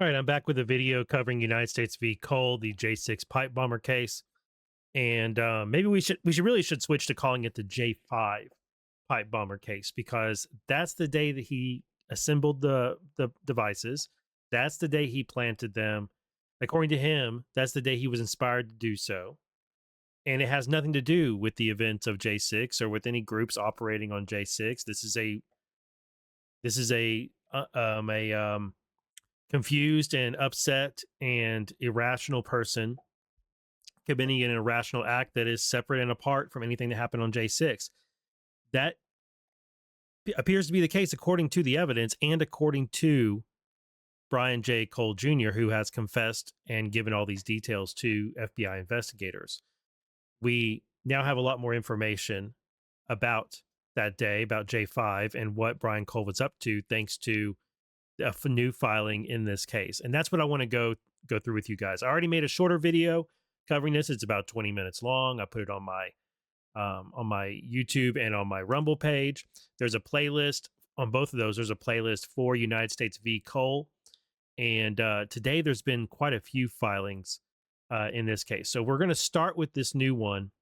All right, I'm back with a video covering United States v. Cole, the J6 pipe bomber case, and maybe we really should switch to calling it the J5 pipe bomber case because that's the day that he assembled the devices. That's the day he planted them. According to him, that's the day he was inspired to do so, and it has nothing to do with the events of J6 or with any groups operating on J6. This is a confused and upset and irrational person committing an irrational act that is separate and apart from anything that happened on J6. That appears to be the case according to the evidence and according to Brian J. Cole Jr., who has confessed and given all these details to FBI investigators. We now have a lot more information about that day, about J5, and what Brian Cole was up to, thanks to a new filing in this case. And that's what I want to go through with you guys. I already made a shorter video covering this. It's about 20 minutes long. I put it on my YouTube and on my Rumble page. There's a playlist on both of those. There's a playlist for United States v. Cole. And today there's been quite a few filings in this case. So we're going to start with this new one,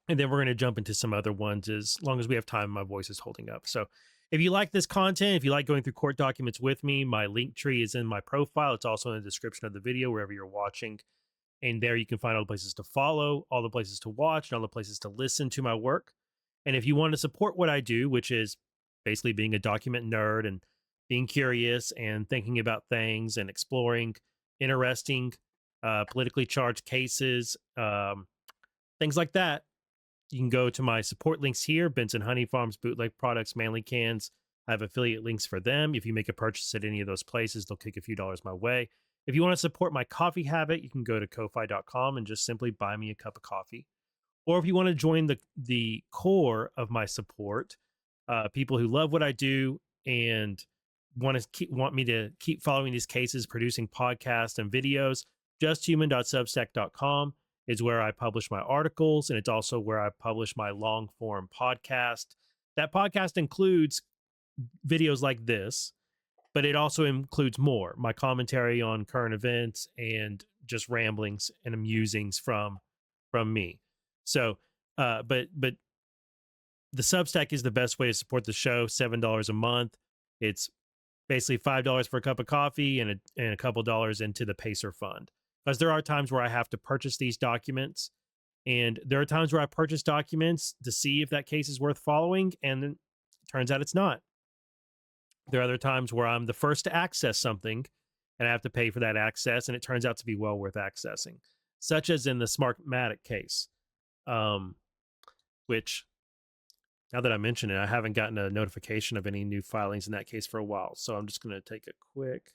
and then we're going to jump into some other ones as long as we have time. My voice is holding up. So if you like this content, if you like going through court documents with me, my link tree is in my profile. It's also in the description of the video, wherever you're watching. And there you can find all the places to follow, all the places to watch, and all the places to listen to my work. And if you want to support what I do, which is basically being a document nerd and being curious and thinking about things and exploring interesting, politically charged cases, things like that, you can go to my support links here. Benson Honey Farms, Bootleg Products, Manly Cans. I have affiliate links for them. If you make a purchase at any of those places, they'll kick a few dollars my way. If you want to support my coffee habit, you can go to ko-fi.com and just simply buy me a cup of coffee. Or if you want to join the core of my support, people who love what I do and want me to keep following these cases, producing podcasts and videos, justhuman.substack.com is where I publish my articles, and it's also where I publish my long form podcast. That podcast includes videos like this, but it also includes more, my commentary on current events and just ramblings and musings from me. So, but the Substack is the best way to support the show. $7 a month. It's basically $5 for a cup of coffee and a couple dollars into the Pacer Fund. Because there are times where I have to purchase these documents, and there are times where I purchase documents to see if that case is worth following, and then it turns out it's not. There are other times where I'm the first to access something, and I have to pay for that access, and it turns out to be well worth accessing, such as in the Smartmatic case, which, now that I mention it, I haven't gotten a notification of any new filings in that case for a while. So I'm just going to take a quick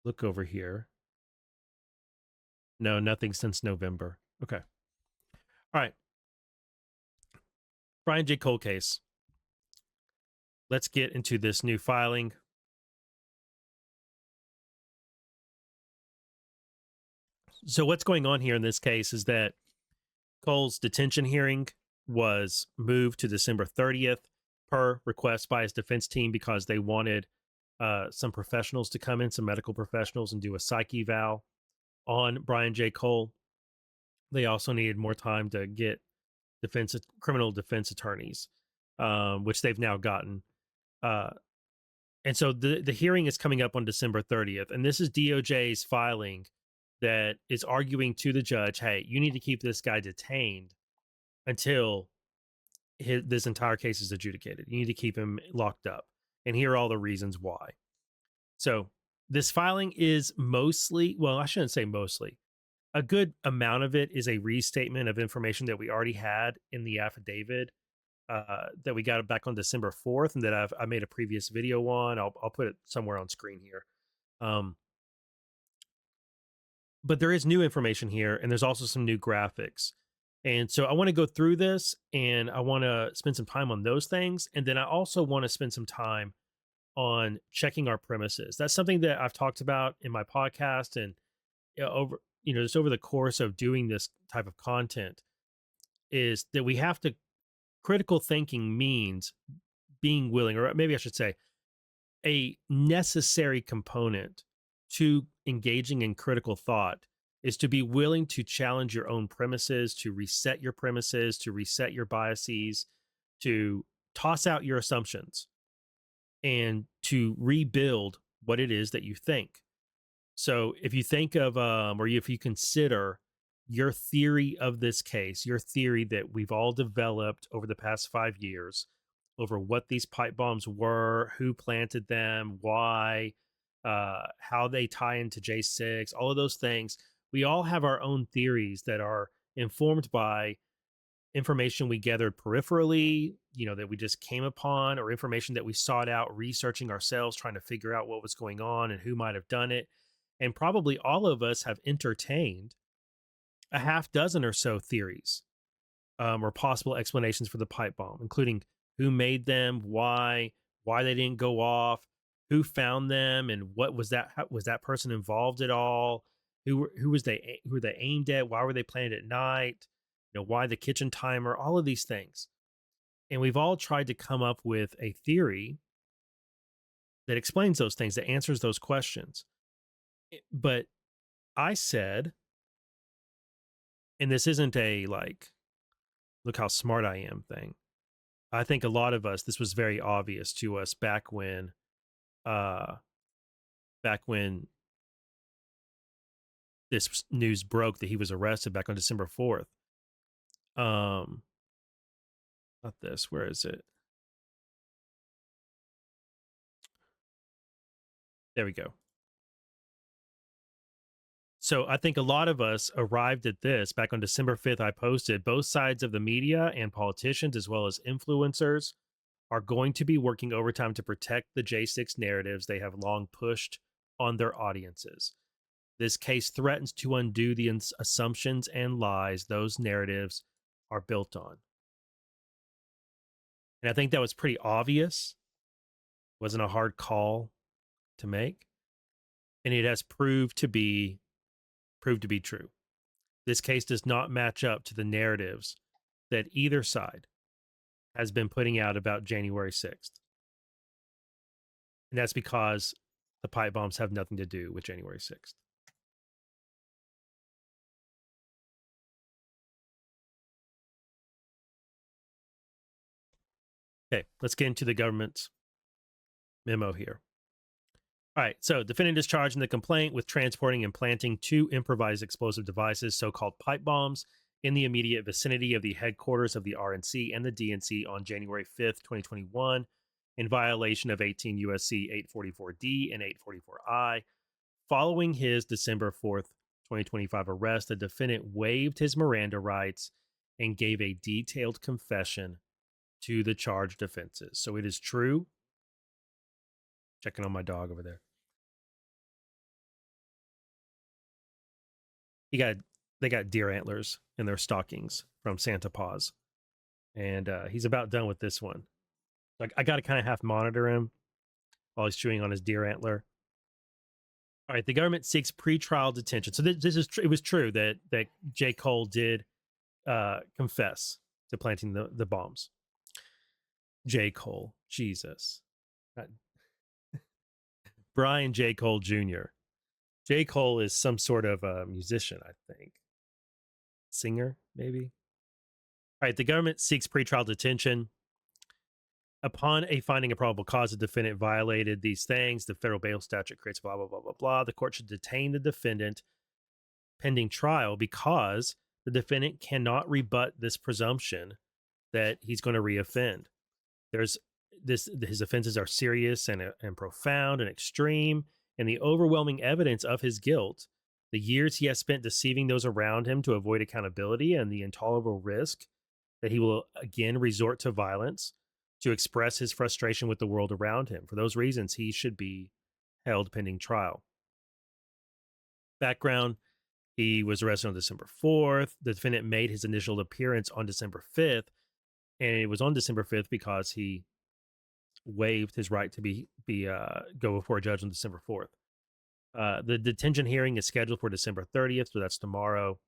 look over here. No, nothing since November. Okay. All right. Brian J. Cole case. Let's get into this new filing. So what's going on here in this case is that Cole's detention hearing was moved to December 30th per request by his defense team because they wanted some professionals to come in, some medical professionals, and do a psych eval on Brian J. Cole. They also needed more time to get criminal defense attorneys, which they've now gotten. And so the hearing is coming up on December 30th, and this is DOJ's filing that is arguing to the judge, hey, you need to keep this guy detained until this entire case is adjudicated. You need to keep him locked up. And here are all the reasons why. So this filing is mostly, well, I shouldn't say mostly. A good amount of it is a restatement of information that we already had in the affidavit that we got back on December 4th, and that I made a previous video on. I'll put it somewhere on screen here. But there is new information here, and there's also some new graphics. And so I want to go through this, and I want to spend some time on those things. And then I also want to spend some time on checking our premises. That's something that I've talked about in my podcast, and just over the course of doing this type of content, is that we have to, critical thinking means being willing, or maybe I should say, A necessary component to engaging in critical thought is to be willing to challenge your own premises, to reset your biases, to toss out your assumptions, and to rebuild what it is that you think. So if you think of, or if you consider your theory of this case, your theory that we've all developed over the past 5 years over what these pipe bombs were, who planted them, why, how they tie into J6, all of those things, we all have our own theories that are informed by information we gathered peripherally, that we just came upon, or information that we sought out researching ourselves, trying to figure out what was going on and who might have done it. And probably all of us have entertained a half dozen or so theories, or possible explanations for the pipe bomb, including who made them, why they didn't go off, who found them, and what was that? How, was that person involved at all? Who were they aimed at? Why were they planted at night? Why the kitchen timer? All of these things, and we've all tried to come up with a theory that explains those things, that answers those questions. But I said, and this isn't a like, look how smart I am thing. I think a lot of us, this was very obvious to us uh, back when this news broke that he was arrested back on December 4th. Um, Not this. Where is it? There we go. So I think a lot of us arrived at this back on December 5th. I posted both sides of the media and politicians, as well as influencers, are going to be working overtime to protect the J6 narratives they have long pushed on their audiences. This case threatens to undo the assumptions and lies those narratives are built on. And I think that was pretty obvious. Wasn't a hard call to make. And it has proved to be true. This case does not match up to the narratives that either side has been putting out about January 6th. And that's because the pipe bombs have nothing to do with January 6th. Okay, let's get into the government's memo here. All right, so defendant is charged in the complaint with transporting and planting 2 improvised explosive devices, so-called pipe bombs, in the immediate vicinity of the headquarters of the RNC and the DNC on January 5th, 2021, in violation of 18 USC 844D and 844I. Following his December 4th, 2025 arrest, the defendant waived his Miranda rights and gave a detailed confession to the charged offenses. So it is true. Checking on my dog over there. They got deer antlers in their stockings from Santa Paws, and he's about done with this one. Like, I got to kind of half monitor him while he's chewing on his deer antler. All right, the government seeks pretrial detention. So this is it was true that J. Cole did confess to planting the bombs. J. Cole, Jesus, Brian J. Cole Jr. J. Cole is some sort of a musician, I think. Singer, maybe. All right, the government seeks pretrial detention. Upon a finding of probable cause, the defendant violated these things. The federal bail statute creates blah, blah, blah, blah, blah. The court should detain the defendant pending trial because the defendant cannot rebut this presumption that he's going to reoffend. His offenses are serious and profound and extreme, and the overwhelming evidence of his guilt, the years he has spent deceiving those around him to avoid accountability, and the intolerable risk that he will again resort to violence to express his frustration with the world around him. For those reasons, he should be held pending trial. Background: he was arrested on December 4th. The defendant made his initial appearance on December 5th, and it was on December 5th because he waived his right to go before a judge on December 4th. The detention hearing is scheduled for December 30th, so that's tomorrow.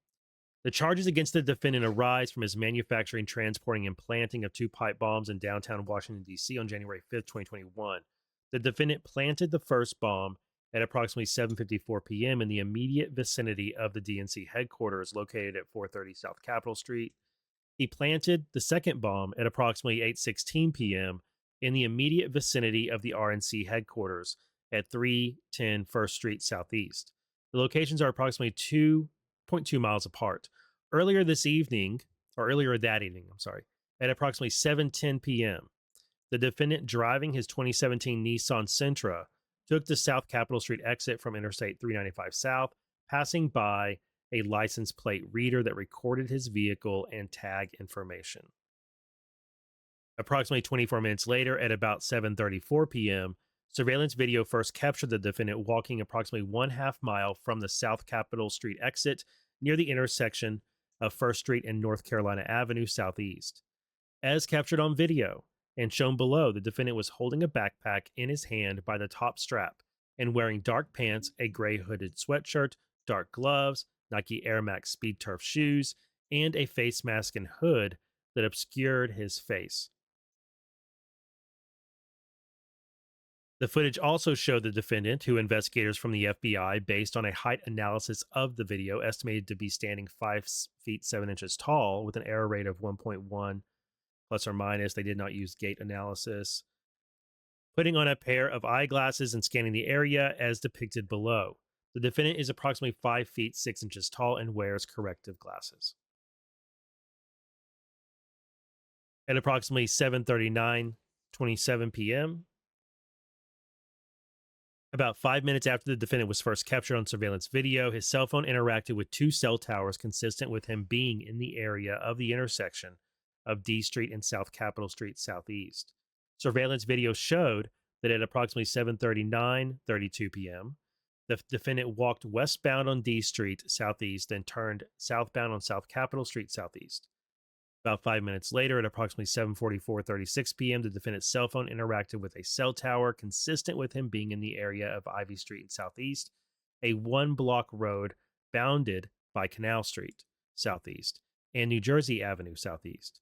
The charges against the defendant arise from his manufacturing, transporting, and planting of 2 pipe bombs in downtown Washington, D.C. on January 5th, 2021. The defendant planted the first bomb at approximately 7:54 p.m. in the immediate vicinity of the DNC headquarters located at 430 South Capitol Street. He planted the second bomb at approximately 8:16 p.m. in the immediate vicinity of the RNC headquarters at 310 First Street Southeast. The locations are approximately 2.2 miles apart. Earlier that evening, at approximately 7:10 p.m., the defendant, driving his 2017 Nissan Sentra, took the South Capitol Street exit from Interstate 395 South, passing by a license plate reader that recorded his vehicle and tag information. Approximately 24 minutes later, at about 7:34 p.m., surveillance video first captured the defendant walking approximately 1/2 mile from the South Capitol Street exit near the intersection of First Street and North Carolina Avenue Southeast. As captured on video and shown below, the defendant was holding a backpack in his hand by the top strap and wearing dark pants, a gray hooded sweatshirt, dark gloves, Nike Air Max Speed Turf shoes, and a face mask and hood that obscured his face. The footage also showed the defendant, who investigators from the FBI, based on a height analysis of the video, estimated to be standing 5 feet 7 inches tall with an error rate of 1.1 plus or minus. They did not use gait analysis. Putting on a pair of eyeglasses and scanning the area as depicted below. The defendant is approximately 5 feet 6 inches tall and wears corrective glasses. At approximately 7:27 p.m., about 5 minutes after the defendant was first captured on surveillance video, his cell phone interacted with 2 cell towers consistent with him being in the area of the intersection of D Street and South Capitol Street Southeast. Surveillance video showed that at approximately 7:32 p.m., the defendant walked westbound on D Street Southeast, then turned southbound on South Capitol Street Southeast. About 5 minutes later, at approximately 7:36 p.m., the defendant's cell phone interacted with a cell tower consistent with him being in the area of Ivy Street and Southeast, a 1-block road bounded by Canal Street Southeast and New Jersey Avenue Southeast.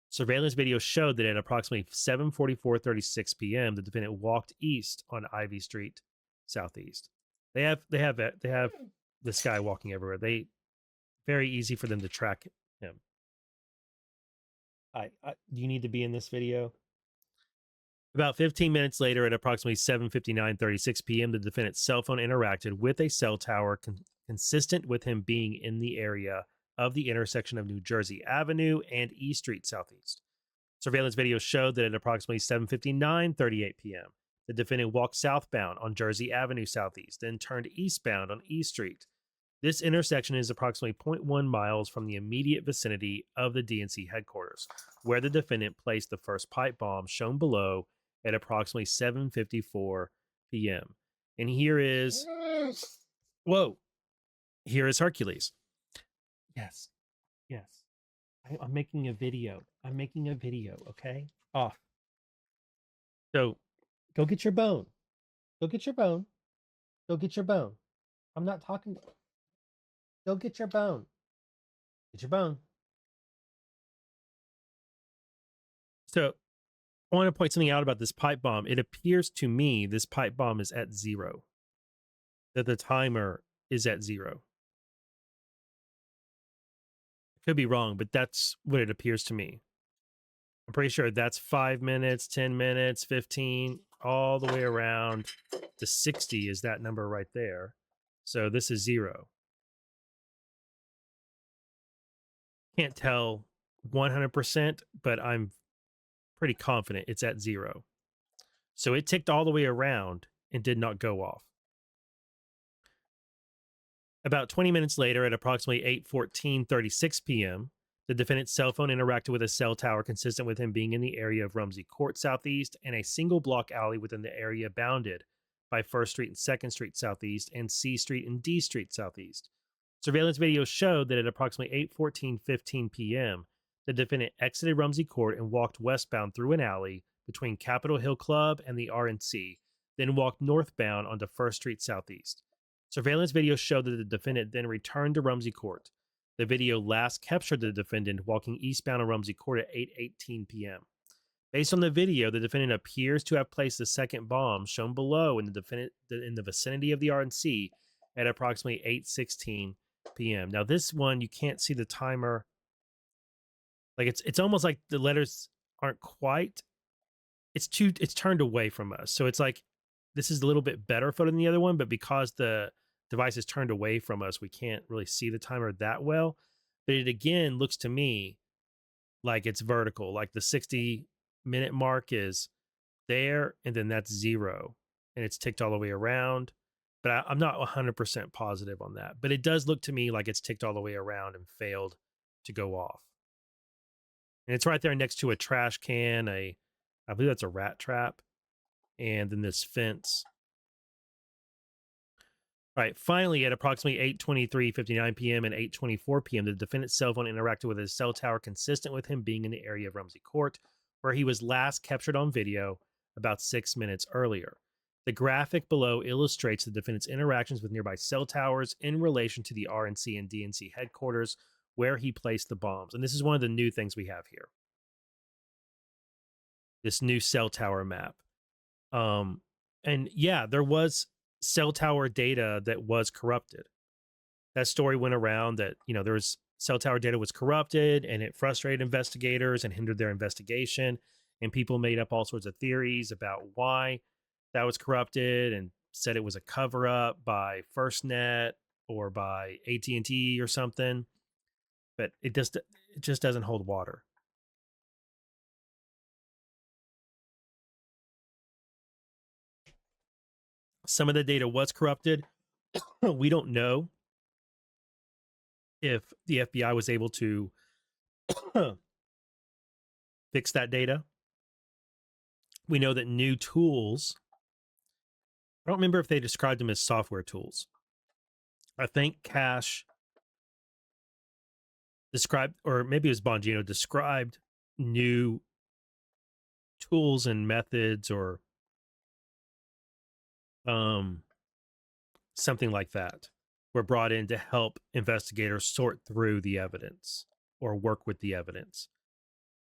Surveillance video showed that at approximately 7:36 p.m., the defendant walked east on Ivy Street Southeast. They have this guy walking everywhere. Very easy for them to track him. Do you need to be in this video? About 15 minutes later, at approximately 7:36 p.m., the defendant's cell phone interacted with a cell tower consistent with him being in the area of the intersection of New Jersey Avenue and E Street Southeast. Surveillance video showed that at approximately 7:38 p.m., the defendant walked southbound on Jersey Avenue Southeast, then turned eastbound on E Street. This intersection is approximately 0.1 miles from the immediate vicinity of the DNC headquarters, where the defendant placed the first pipe bomb shown below at approximately 7:54 p.m. And here is Hercules. Yes. I'm making a video. Okay? Off. So, go get your bone. I'm not talking. Go get your bone. Get your bone. So, I want to point something out about this pipe bomb. It appears to me this pipe bomb is at 0. That the timer is at 0. Could be wrong, but that's what it appears to me. I'm pretty sure that's 5 minutes, 10 minutes, 15, all the way around to 60 is that number right there. So this is 0. Can't tell 100%, but I'm pretty confident it's at 0. So it ticked all the way around and did not go off. About 20 minutes later, at approximately 8:36 p.m., the defendant's cell phone interacted with a cell tower consistent with him being in the area of Rumsey Court Southeast and a single-block alley within the area bounded by 1st Street and 2nd Street Southeast and C Street and D Street Southeast. Surveillance video showed that at approximately 8:15 p.m., the defendant exited Rumsey Court and walked westbound through an alley between Capitol Hill Club and the RNC, then walked northbound onto 1st Street Southeast. Surveillance video showed that the defendant then returned to Rumsey Court. The video last captured the defendant walking eastbound on Rumsey Court at 8:18 p.m. Based on the video, the defendant appears to have placed the second bomb shown below in the vicinity of the RNC at approximately 8:16 p.m. Now, this one you can't see the timer. Like it's almost like the letters aren't quite. It's turned away from us, so it's like this is a little bit better photo than the other one, but because the device is turned away from us, we can't really see the timer that well. But it again looks to me like it's vertical, like the 60-minute mark is there, and then that's 0, and it's ticked all the way around. But I'm not 100% positive on that. But it does look to me like it's ticked all the way around and failed to go off. And it's right there next to a trash can, I believe that's a rat trap, and then this fence. All right, finally, at approximately 8:23:59 p.m. and 8:24 p.m., the defendant's cell phone interacted with his cell tower, consistent with him being in the area of Rumsey Court, where he was last captured on video about 6 minutes earlier. The graphic below illustrates the defendant's interactions with nearby cell towers in relation to the RNC and DNC headquarters, where he placed the bombs. And this is one of the new things we have here. This new cell tower map. And yeah, there was cell tower data that was corrupted. That story went around that, there was cell tower data was corrupted, and it frustrated investigators and hindered their investigation. And people made up all sorts of theories about why that was corrupted and said it was a cover up by FirstNet or by AT&T or something. But it just doesn't hold water. Some of the data was corrupted. We don't know if the FBI was able to fix that data. We know that new tools, I don't remember if they described them as software tools. I think Cash described, or maybe it was Bongino, described new tools and methods or something like that were brought in to help investigators sort through the evidence or work with the evidence.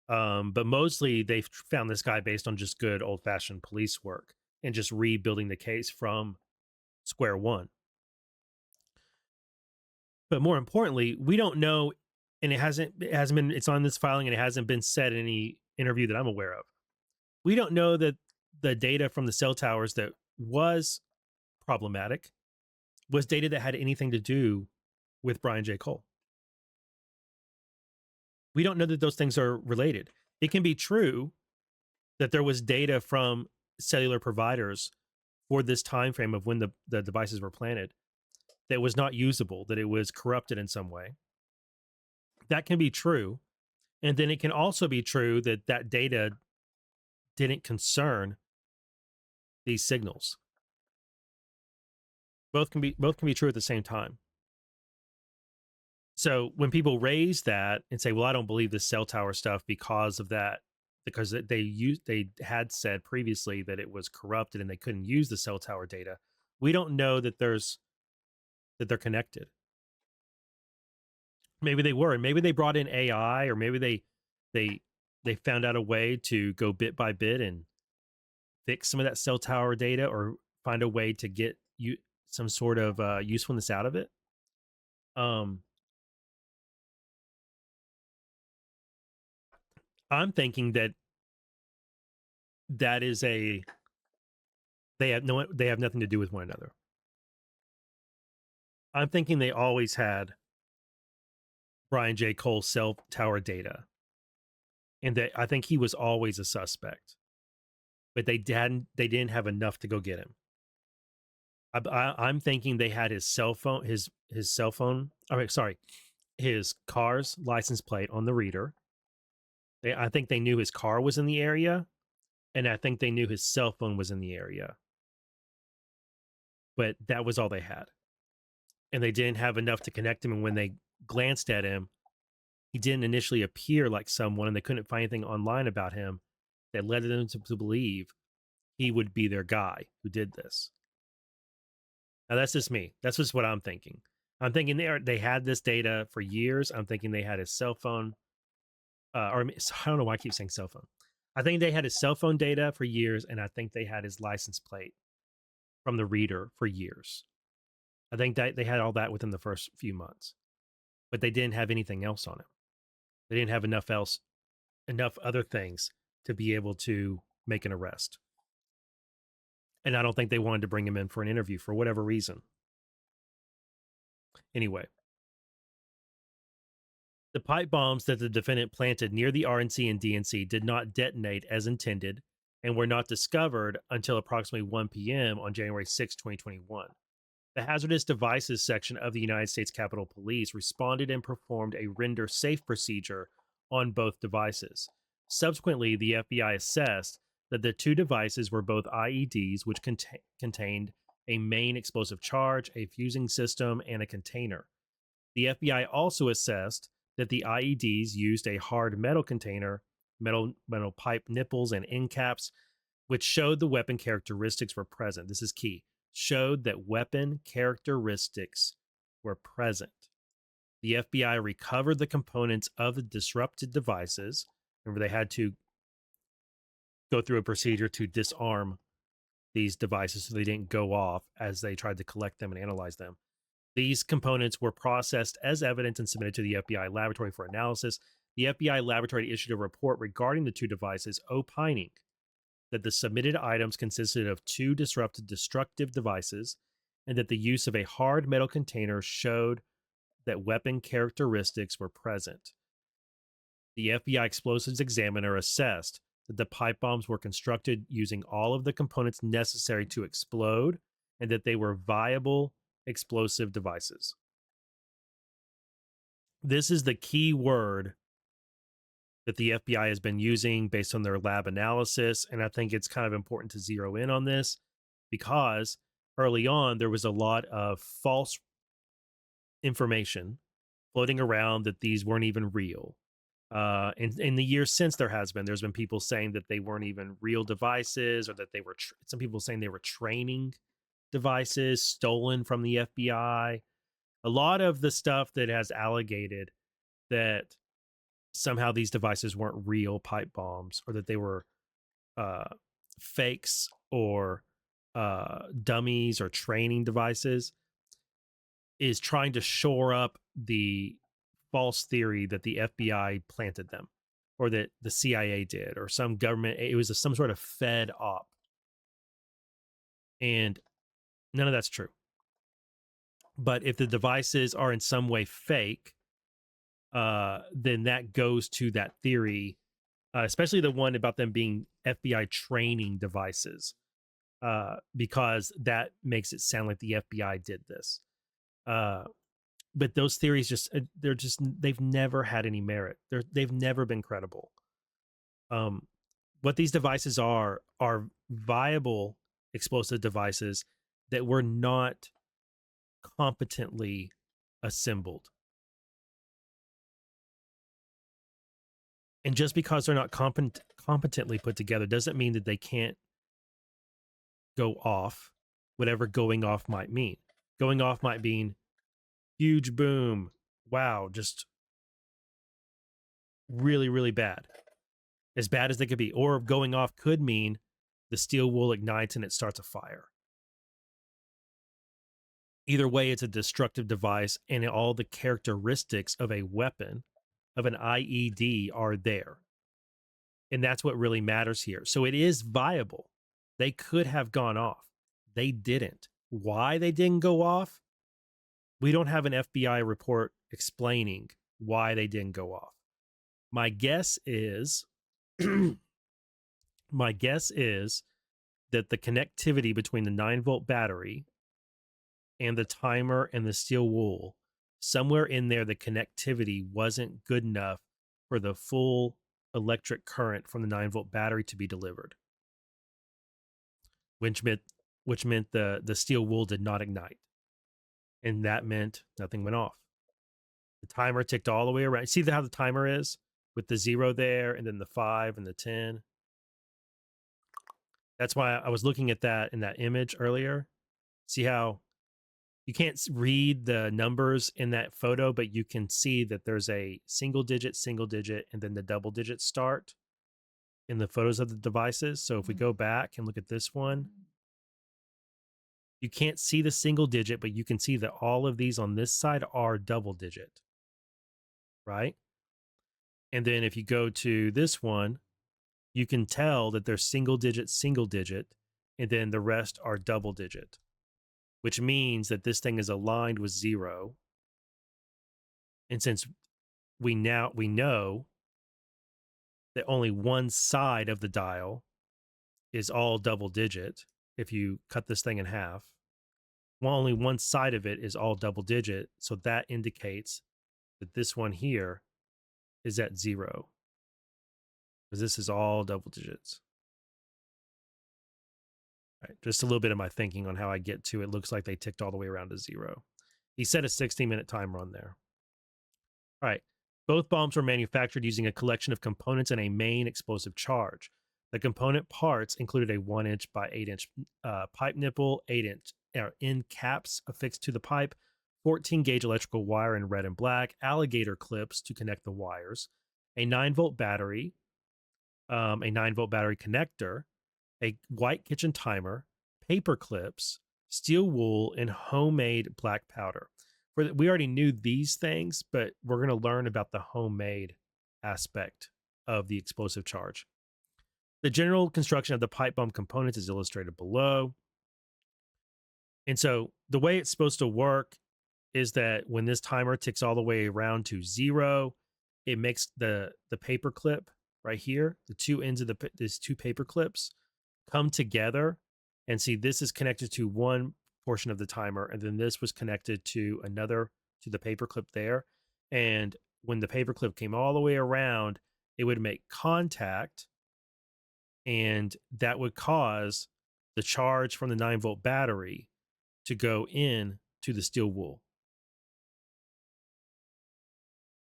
But mostly they found this guy based on just good old-fashioned police work and just rebuilding the case from square one. But more importantly, we don't know, and it hasn't been, it's on this filing and it hasn't been said in any interview that I'm aware of. We don't know that the data from the cell towers that was problematic was data that had anything to do with Brian J. Cole. We don't know that those things are related. It can be true that there was data from cellular providers for this time frame of when the devices were planted that was not usable, that it was corrupted in some way. That can be true. And then it can also be true that that data didn't concern these signals. Both can be true at the same time. So when people raise that and say, well, I don't believe this cell tower stuff because of that, because they had said previously that it was corrupted and they couldn't use the cell tower data, we don't know that they're connected. Maybe they were, and maybe they brought in AI, or maybe they found out a way to go bit by bit and fix some of that cell tower data, or find a way to get you some sort of usefulness out of it. I'm thinking that is they have nothing to do with one another. I'm thinking they always had Brian J. Cole cell tower data, and that I think he was always a suspect, but they didn't have enough to go get him. I'm thinking they had his cell phone, his cell phone. His car's license plate on the reader. I think they knew his car was in the area, and I think they knew his cell phone was in the area. But that was all they had. And they didn't have enough to connect him. And when they glanced at him, he didn't initially appear like someone, and they couldn't find anything online about him that led them to believe he would be their guy who did this. Now, that's just me. That's just what I'm thinking. I'm thinking they had this data for years. I'm thinking they had his cell phone. Or I don't know why I keep saying cell phone. I think they had his cell phone data for years, and I think they had his license plate from the reader for years. I think that they had all that within the first few months, but they didn't have anything else on him. They didn't have enough other things to be able to make an arrest. And I don't think they wanted to bring him in for an interview for whatever reason. Anyway, the pipe bombs that the defendant planted near the RNC and DNC did not detonate as intended and were not discovered until approximately 1 p.m. on January 6, 2021. The Hazardous Devices section of the United States Capitol Police responded and performed a render safe procedure on both devices. Subsequently, the FBI assessed that the two devices were both IEDs, which contained a main explosive charge, a fusing system, and a container. The FBI also assessed that the IEDs used a hard metal container, metal pipe nipples, and end caps, which showed the weapon characteristics were present. This is key. Showed that weapon characteristics were present. The FBI recovered the components of the disrupted devices. Remember, they had to go through a procedure to disarm these devices so they didn't go off as they tried to collect them and analyze them. These components were processed as evidence and submitted to the FBI laboratory for analysis. The FBI laboratory issued a report regarding the two devices, opining that the submitted items consisted of two destructive devices and that the use of a hard metal container showed that weapon characteristics were present. The FBI explosives examiner assessed that the pipe bombs were constructed using all of the components necessary to explode and that they were viable explosive devices. This is the key word that the FBI has been using based on their lab analysis. And I think it's kind of important to zero in on this because early on, there was a lot of false information floating around that these weren't even real. And in the years since there's been people saying that they weren't even real devices or that they were, some people saying they were training devices stolen from the FBI. A lot of the stuff that has allegated that somehow these devices weren't real pipe bombs or that they were fakes or dummies or training devices is trying to shore up the false theory that the FBI planted them or that the CIA did or some government. It was some sort of Fed op. And none of that's true. But if the devices are in some way fake, then that goes to that theory, especially the one about them being FBI training devices, because that makes it sound like the FBI did this. But those theories they've never had any merit. They've never been credible. What these devices are viable explosive devices that were not competently assembled. And just because they're not competently put together doesn't mean that they can't go off, whatever going off might mean. Going off might mean huge boom, wow, just really, really bad. As bad as they could be. Or going off could mean the steel wool ignites and it starts a fire. Either way, it's a destructive device, and all the characteristics of a weapon, of an IED, are there. And that's what really matters here. So it is viable. They could have gone off. They didn't. Why they didn't go off? We don't have an FBI report explaining why they didn't go off. My guess is that the connectivity between the 9-volt battery and the timer and the steel wool, somewhere in there, the connectivity wasn't good enough for the full electric current from the 9-volt battery to be delivered, which meant the steel wool did not ignite. And that meant nothing went off. The timer ticked all the way around. See how the timer is with the 0 there and then the 5 and the 10? That's why I was looking at that in that image earlier. See how you can't read the numbers in that photo, but you can see that there's a single digit, and then the double digit start. in the photos of the devices. So if we go back and look at this one, you can't see the single digit, but you can see that all of these on this side are double digit, right? And then if you go to this one, you can tell that they're single digit, and then the rest are double digit, which means that this thing is aligned with 0. And since we know that only one side of the dial is all double digit, if you cut this thing in half, well, only one side of it is all double digit. So that indicates that this one here is at 0, because this is all double digits. Right. Just a little bit of my thinking on how I get to it. Looks like they ticked all the way around to 0. He set a 60-minute timer on there. All right. Both bombs were manufactured using a collection of components and a main explosive charge. The component parts included a 1-inch by 8-inch pipe nipple, 8-inch end caps affixed to the pipe, 14-gauge electrical wire in red and black, alligator clips to connect the wires, a 9-volt battery, a 9-volt battery connector, a white kitchen timer, paper clips, steel wool, and homemade black powder. We already knew these things, but we're going to learn about the homemade aspect of the explosive charge. The general construction of the pipe bomb components is illustrated below. And so the way it's supposed to work is that when this timer ticks all the way around to 0, it makes the paper clip right here, the two ends of these two paper clips come together. And see, this is connected to one portion of the timer, and then this was connected to another, to the paper clip there. And when the paper clip came all the way around, it would make contact, and that would cause the charge from the 9-volt battery to go in to the steel wool.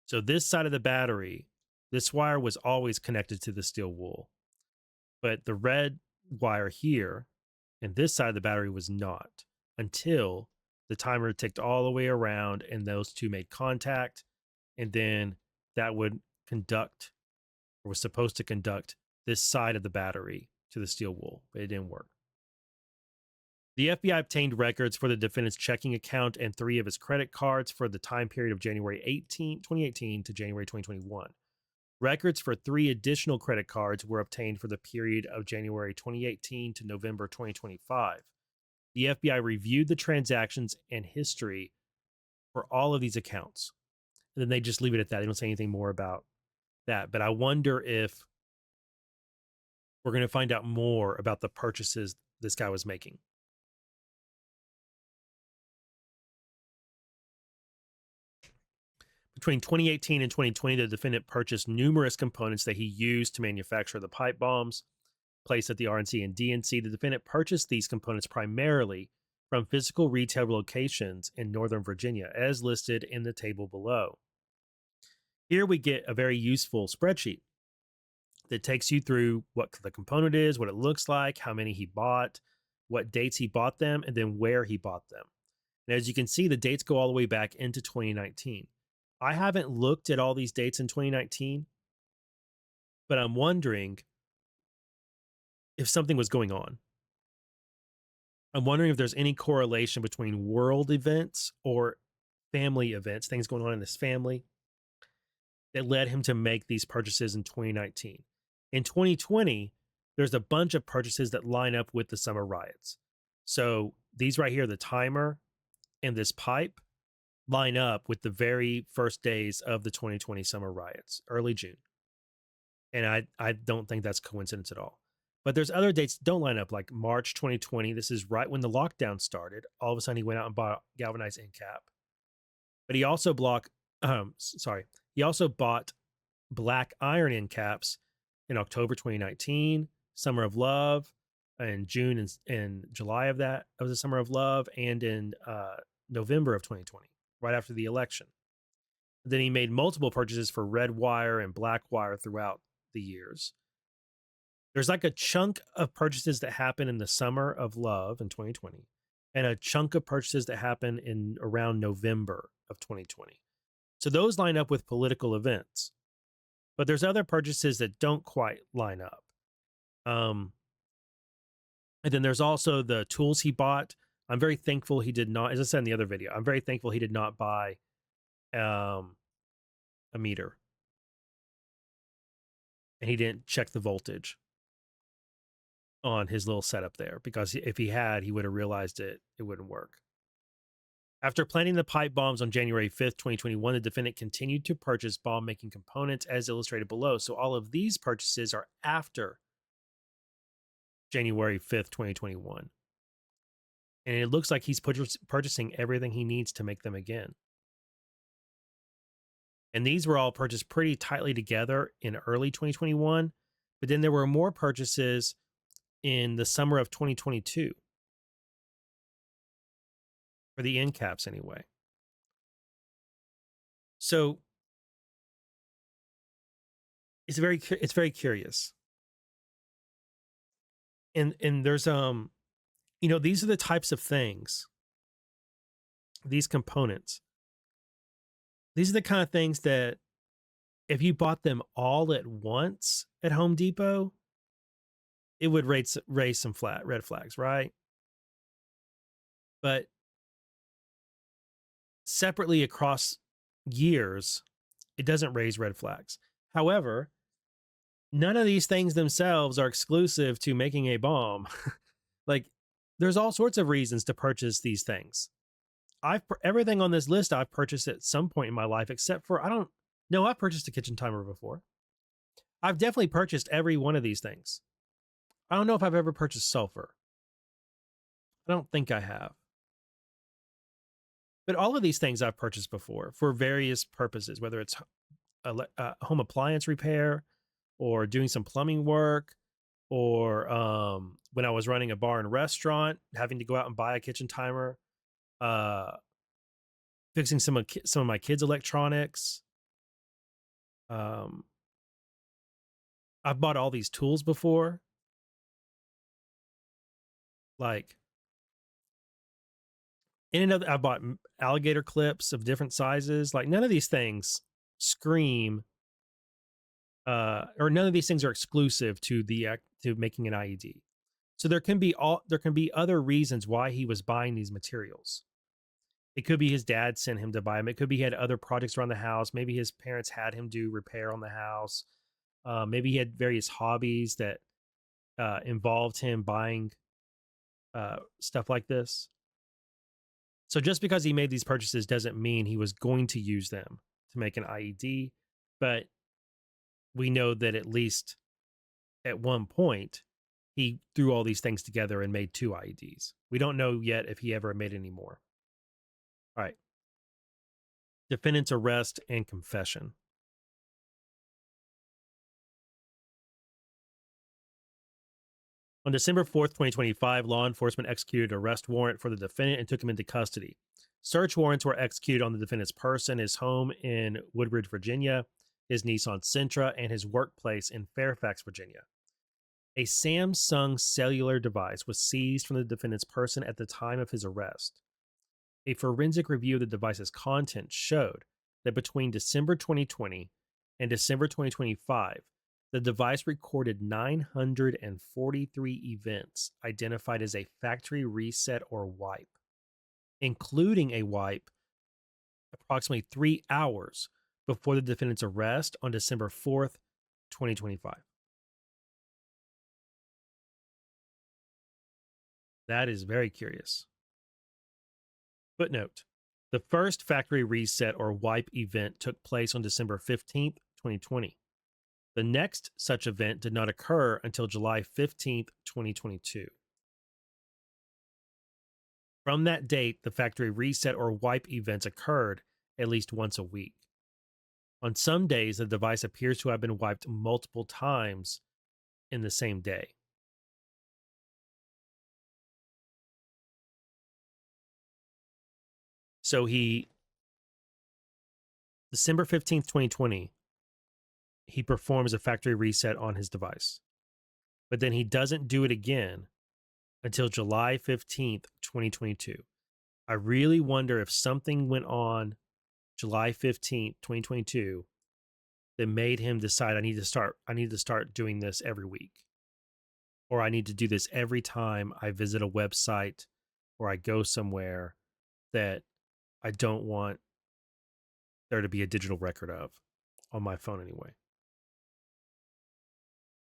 So this side of the battery, this wire was always connected to the steel wool, but the red wire here and this side of the battery was not, until the timer ticked all the way around and those two made contact, and then that would conduct, or was supposed to conduct, this side of the battery to the steel wool, but it didn't work. The FBI obtained records for the defendant's checking account and 3 of his credit cards for the time period of January 2018 to January 2021. Records for 3 additional credit cards were obtained for the period of January 2018 to November 2025. The FBI reviewed the transactions and history for all of these accounts. And then they just leave it at that. They don't say anything more about that. But I wonder if we're going to find out more about the purchases this guy was making. Between 2018 and 2020, the defendant purchased numerous components that he used to manufacture the pipe bombs placed at the RNC and DNC. The defendant purchased these components primarily from physical retail locations in Northern Virginia, as listed in the table below. Here we get a very useful spreadsheet that takes you through what the component is, what it looks like, how many he bought, what dates he bought them, and then where he bought them. And as you can see, the dates go all the way back into 2019. I haven't looked at all these dates in 2019, but I'm wondering if something was going on. I'm wondering if there's any correlation between world events or family events, things going on in this family, that led him to make these purchases in 2019. In 2020, there's a bunch of purchases that line up with the summer riots. So these right here, the timer and this pipe, line up with the very first days of the 2020 summer riots, early June. And I don't think that's coincidence at all. But there's other dates that don't line up, like March 2020. This is right when the lockdown started. All of a sudden, he went out and bought a galvanized end cap. But he also he also bought black iron end caps in October 2019, Summer of Love, in June and July of the Summer of Love, and in November of 2020. Right after the election. Then he made multiple purchases for red wire and black wire throughout the years. There's like a chunk of purchases that happen in the Summer of Love in 2020, and a chunk of purchases that happen in around November of 2020. So those line up with political events. But there's other purchases that don't quite line up. Um, and then there's also the tools he bought. I'm very thankful he did not, as I said in the other video, I'm very thankful he did not buy um, a meter, and he didn't check the voltage on his little setup there, because if he had, he would have realized it wouldn't work. After planting the pipe bombs on January 5th, 2021, the defendant continued to purchase bomb making components as illustrated below. So all of these purchases are after January 5th, 2021. And it looks like he's purchasing everything he needs to make them again. And these were all purchased pretty tightly together in early 2021. But then there were more purchases in the summer of 2022 for the end caps anyway. So it's very curious. And there's these are the types of things, these components. These are the kind of things that if you bought them all at once at Home Depot, it would raise some red flags, right? But separately across years, it doesn't raise red flags. However, none of these things themselves are exclusive to making a bomb. Like, there's all sorts of reasons to purchase these things. Everything on this list I've purchased at some point in my life, except for I've purchased a kitchen timer before. I've definitely purchased every one of these things. I don't know if I've ever purchased sulfur. I don't think I have. But all of these things I've purchased before for various purposes, whether it's home appliance repair or doing some plumbing work, or when I was running a bar and restaurant, having to go out and buy a kitchen timer, fixing some of my kids' electronics. I've bought all these tools before, like I bought alligator clips of different sizes. Like, none of these things scream, or none of these things are exclusive to making an IED. So there can be other reasons why he was buying these materials. It could be his dad sent him to buy them. It could be he had other projects around the house. Maybe his parents had him do repair on the house. Maybe he had various hobbies that involved him buying stuff like this. So just because he made these purchases doesn't mean he was going to use them to make an IED. But we know that at least at one point, he threw all these things together and made 2 IEDs. We don't know yet if he ever made any more. All right. Defendant's arrest and confession. On December 4th, 2025, law enforcement executed an arrest warrant for the defendant and took him into custody. Search warrants were executed on the defendant's person, his home in Woodbridge, Virginia, his Nissan Sentra, and his workplace in Fairfax, Virginia. A Samsung cellular device was seized from the defendant's person at the time of his arrest. A forensic review of the device's content showed that between December 2020 and December 2025, the device recorded 943 events identified as a factory reset or wipe, including a wipe approximately 3 hours before the defendant's arrest on December 4th, 2025. That is very curious. Footnote: the first factory reset or wipe event took place on December 15th, 2020. The next such event did not occur until July 15th, 2022. From that date, the factory reset or wipe events occurred at least once a week. On some days, the device appears to have been wiped multiple times in the same day. So December 15th, 2020, he performs a factory reset on his device. But then he doesn't do it again until July 15th, 2022. I really wonder if something went on July 15th, 2022 that made him decide I need to start doing this every week. or I need to do this every time I visit a website or I go somewhere that I don't want there to be a digital record of on my phone anyway.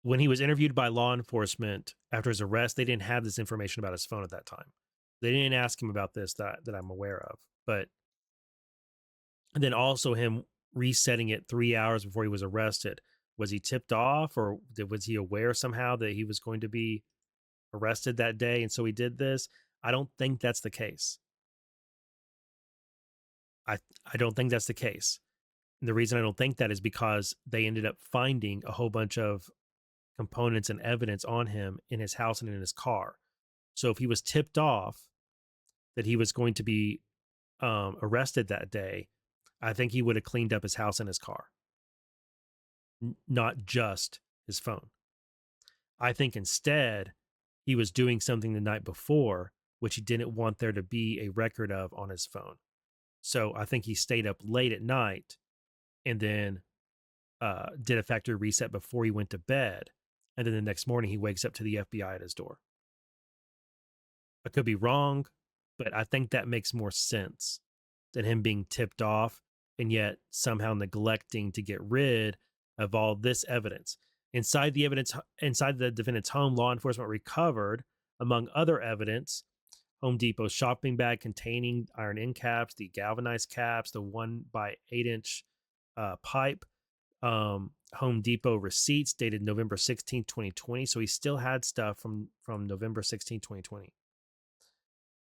When he was interviewed by law enforcement after his arrest, they didn't have this information about his phone at that time. They didn't ask him about this that I'm aware of. But then also him resetting it 3 hours before he was arrested. Was he tipped off, or was he aware somehow that he was going to be arrested that day, and so he did this? I don't think that's the case. I I don't think that's the case. And the reason I don't think that is because they ended up finding a whole bunch of components and evidence on him in his house and in his car. So if he was tipped off that he was going to be arrested that day, I think he would have cleaned up his house and his car, not just his phone. I think instead he was doing something the night before, which he didn't want there to be a record of on his phone. So I think he stayed up late at night and then did a factory reset before he went to bed. And then the next morning he wakes up to the FBI at his door. I could be wrong, but I think that makes more sense than him being tipped off and yet somehow neglecting to get rid of all this evidence. Inside the defendant's home, law enforcement recovered, among other evidence, Home Depot's shopping bag containing iron end caps, the galvanized caps, the 1 by 8 inch pipe, Home Depot receipts dated November 16th, 2020. So he still had stuff from November 16th, 2020.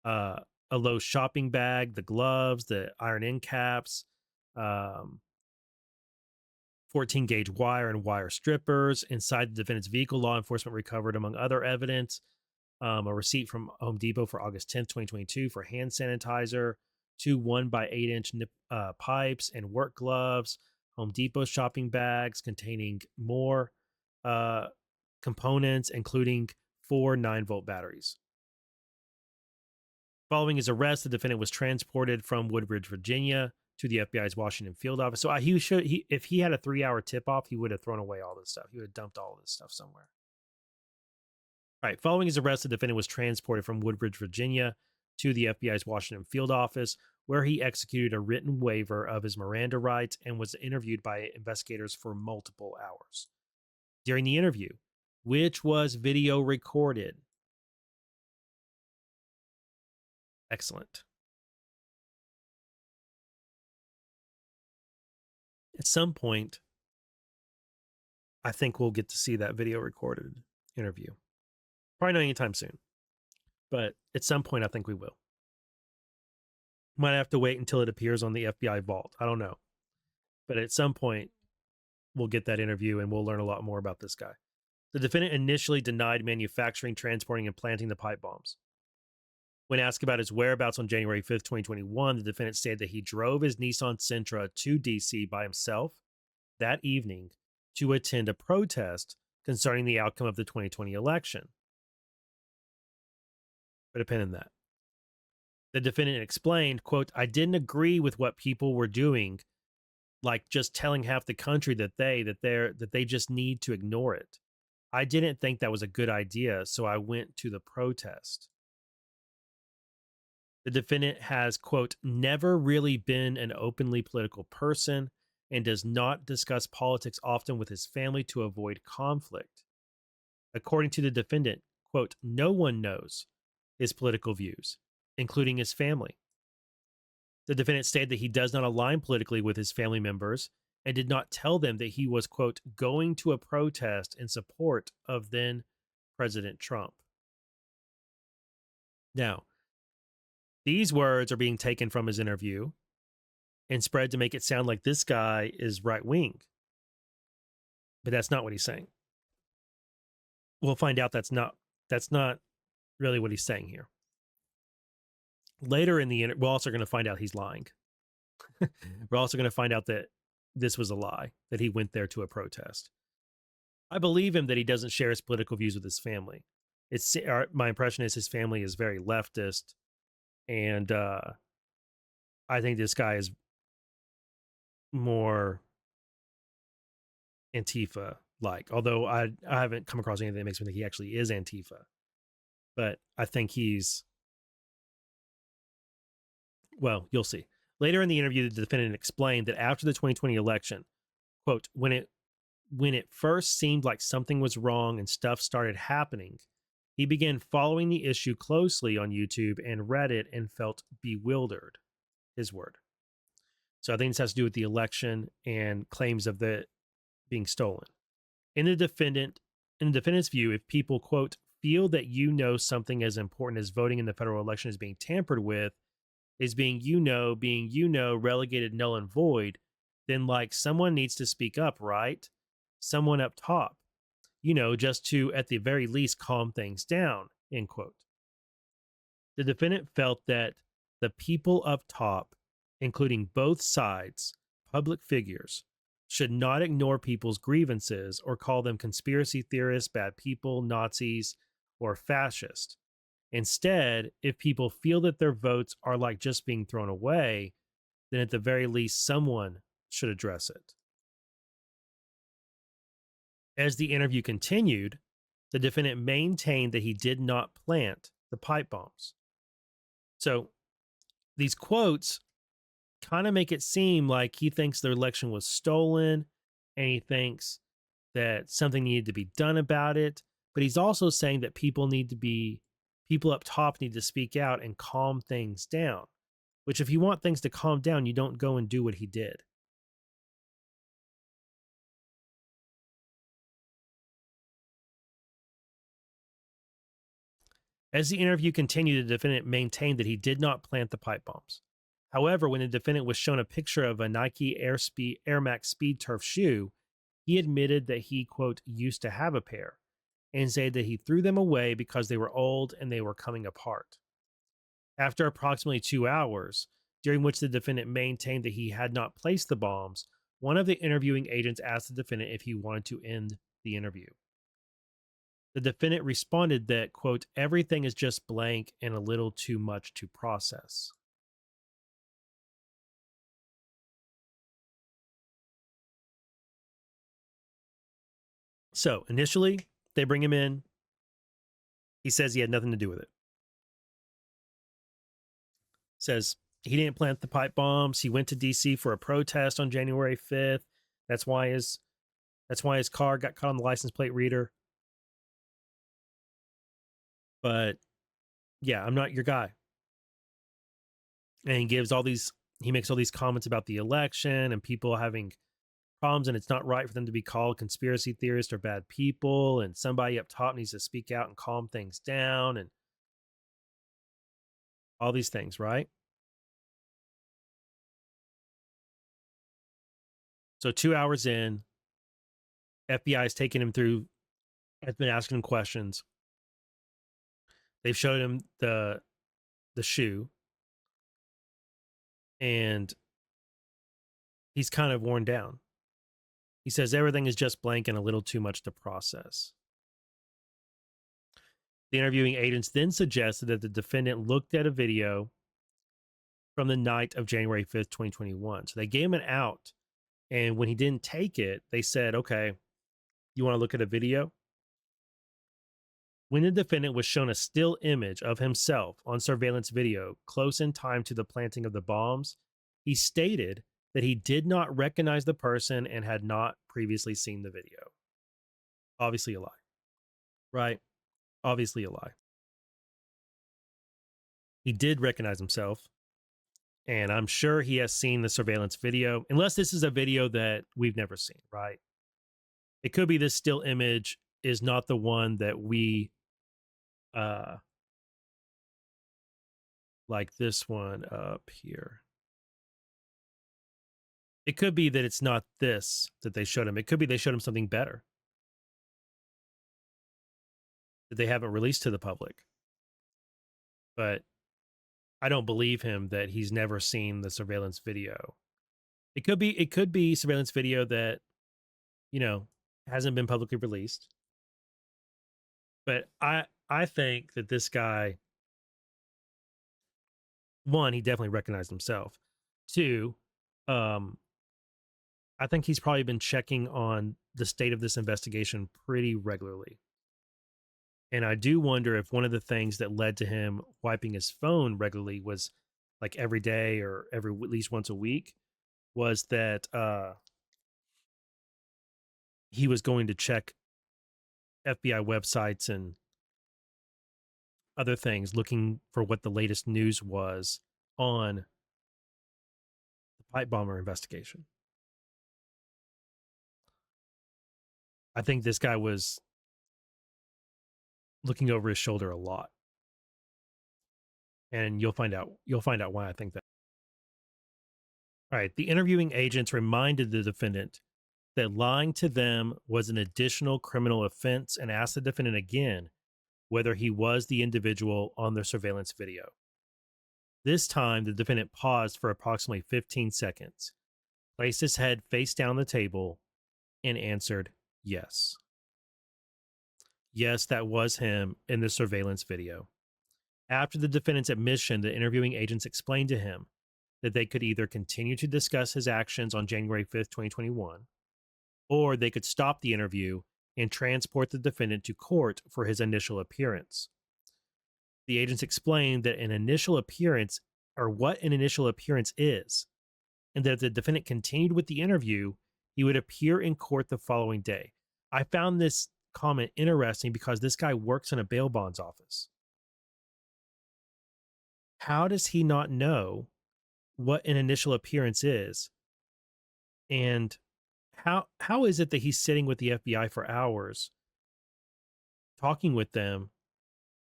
A Lowe's shopping bag, the gloves, the iron end caps, 14 gauge wire and wire strippers. Inside the defendant's vehicle, law enforcement recovered, among other evidence, a receipt from Home Depot for August 10th, 2022 for hand sanitizer, 2 1 by 8 inch pipes and work gloves, Home Depot shopping bags containing more components, including 4 9-volt batteries. Following his arrest, the defendant was transported from Woodbridge, Virginia, to the FBI's Washington field office. So if he had a 3-hour tip-off, he would have thrown away all this stuff. He would have dumped all this stuff somewhere. All right. Following his arrest, the defendant was transported from Woodbridge, Virginia, to the FBI's Washington field office, where he executed a written waiver of his Miranda rights and was interviewed by investigators for multiple hours. During the interview, which was video recorded. Excellent. At some point, I think we'll get to see that video recorded interview. Probably not anytime soon, but at some point, I think we will. Might have to wait until it appears on the FBI vault. I don't know. But at some point, we'll get that interview and we'll learn a lot more about this guy. The defendant initially denied manufacturing, transporting, and planting the pipe bombs. When asked about his whereabouts on January 5th, 2021, the defendant stated that he drove his Nissan Sentra to D.C. by himself that evening to attend a protest concerning the outcome of the 2020 election. Put a pin in that. The defendant explained, quote, "I didn't agree with what people were doing, like just telling half the country that they just need to ignore it. I didn't think that was a good idea, so I went to the protest." The defendant has, quote, "never really been an openly political person and does not discuss politics often with his family to avoid conflict." According to the defendant, quote, "no one knows his political views, including his family." The defendant stated that he does not align politically with his family members and did not tell them that he was, quote, "going to a protest in support of then President Trump." Now, these words are being taken from his interview and spread to make it sound like this guy is right wing. But that's not what he's saying. We'll find out that's not really what he's saying here. Later in the we're also going to find out he's lying. We're also going to find out that this was a lie, that he went there to a protest. I believe him that he doesn't share his political views with his family. My impression is his family is very leftist, and I think this guy is more Antifa like. Although I haven't come across anything that makes me think he actually is Antifa, but I think he's, well, you'll see. Later in the interview, the defendant explained that after the 2020 election, quote, when it first seemed like something was wrong and stuff started happening, he began following the issue closely on YouTube and Reddit and felt bewildered. His word. So I think this has to do with the election and claims of the being stolen. In the defendant's view, if people, quote, feel that something as important as voting in the federal election is being tampered with, is being relegated null and void, then like someone needs to speak up, right? Someone up top, just to at the very least calm things down, end quote. The defendant felt that the people up top, including both sides, public figures, should not ignore people's grievances or call them conspiracy theorists, bad people, Nazis, or fascist. Instead, if people feel that their votes are like just being thrown away, then at the very least, someone should address it. As the interview continued, the defendant maintained that he did not plant the pipe bombs. So these quotes kind of make it seem like he thinks the election was stolen and he thinks that something needed to be done about it. But he's also saying that people up top need to speak out and calm things down, which if you want things to calm down, you don't go and do what he did. As the interview continued, the defendant maintained that he did not plant the pipe bombs. However, when the defendant was shown a picture of a Nike Air Max Speed Turf shoe, he admitted that he, quote, used to have a pair and said that he threw them away because they were old and they were coming apart. After approximately 2 hours, during which the defendant maintained that he had not placed the bombs, one of the interviewing agents asked the defendant if he wanted to end the interview. The defendant responded that, quote, everything is just blank and a little too much to process. So initially, they bring him in. He says he had nothing to do with it. Says he didn't plant the pipe bombs. He went to DC for a protest on January 5th. That's why his car got caught on the license plate reader. But yeah, I'm not your guy. And he makes all these comments about the election and people having problems, and it's not right for them to be called conspiracy theorists or bad people, and somebody up top needs to speak out and calm things down, and all these things, right? So 2 hours in, FBI has taken him through, has been asking him questions. They've showed him the shoe, and he's kind of worn down. He says everything is just blank and a little too much to process. The interviewing agents then suggested that the defendant looked at a video from the night of January 5th, 2021. So they gave him an out. And when he didn't take it, they said, okay, you want to look at a video? When the defendant was shown a still image of himself on surveillance video close in time to the planting of the bombs, he stated that he did not recognize the person and had not previously seen the video. Obviously a lie, right? Obviously a lie. He did recognize himself, and I'm sure he has seen the surveillance video, unless this is a video that we've never seen, right? It could be this still image is not the one that we like this one up here. It could be that it's not this that they showed him. It could be they showed him something better that they haven't released to the public. But I don't believe him that he's never seen the surveillance video. It could be surveillance video that, hasn't been publicly released. But I think that this guy, one, he definitely recognized himself. Two, I think he's probably been checking on the state of this investigation pretty regularly. And I do wonder if one of the things that led to him wiping his phone regularly was like every day or every at least once a week was that he was going to check FBI websites and other things looking for what the latest news was on the pipe bomber investigation. I think this guy was looking over his shoulder a lot. And you'll find out why I think that. All right, the interviewing agents reminded the defendant that lying to them was an additional criminal offense and asked the defendant again whether he was the individual on the surveillance video. This time, the defendant paused for approximately 15 seconds, placed his head face down on the table, and answered yes. Yes, that was him in the surveillance video. After the defendant's admission, the interviewing agents explained to him that they could either continue to discuss his actions on January 5th, 2021, or they could stop the interview and transport the defendant to court for his initial appearance. The agents explained that an initial appearance, or what an initial appearance is, and that if the defendant continued with the interview, he would appear in court the following day. I found this comment interesting because this guy works in a bail bonds office. How does he not know what an initial appearance is? And how is it that he's sitting with the FBI for hours talking with them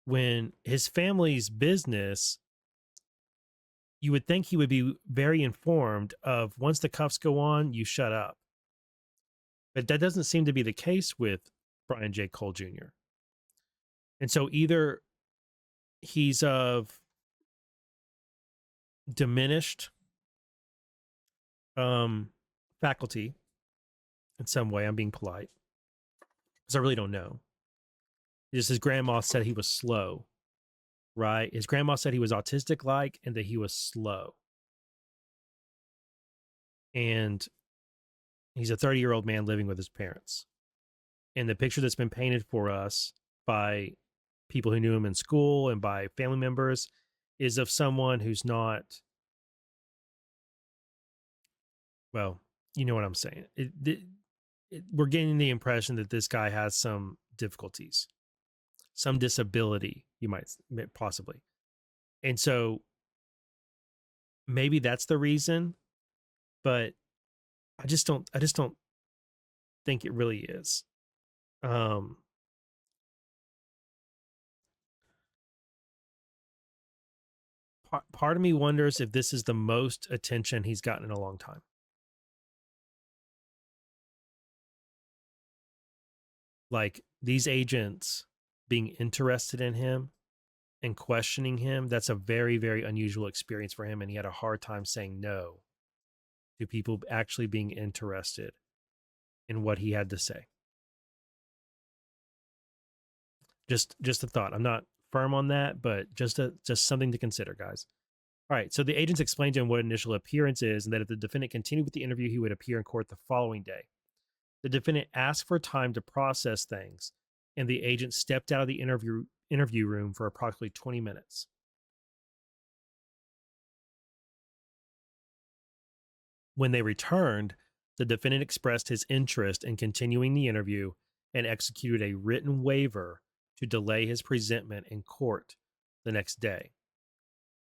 when his family's business, you would think he would be very informed of once the cuffs go on, you shut up. But that doesn't seem to be the case with Brian J. Cole Jr. And so either he's of diminished faculty in some way. I'm being polite because I really don't know. Just his grandma said he was slow, right? His grandma said he was autistic like and that he was slow. And he's a 30-year-old man living with his parents. And the picture that's been painted for us by people who knew him in school and by family members is of someone who's not, well, you know what I'm saying. We're getting the impression that this guy has some difficulties, some disability, you might possibly. And so maybe that's the reason, but I just don't think it really is. Part of me wonders if this is the most attention he's gotten in a long time. Like these agents being interested in him and questioning him, that's a very, very unusual experience for him. And he had a hard time saying no to people actually being interested in what he had to say. Just a thought. I'm not firm on that, but just something to consider, guys. All right. So the agents explained to him what initial appearance is and that if the defendant continued with the interview, he would appear in court the following day. The defendant asked for time to process things, and the agent stepped out of the interview room for approximately 20 minutes. When they returned, the defendant expressed his interest in continuing the interview and executed a written waiver to delay his presentment in court the next day.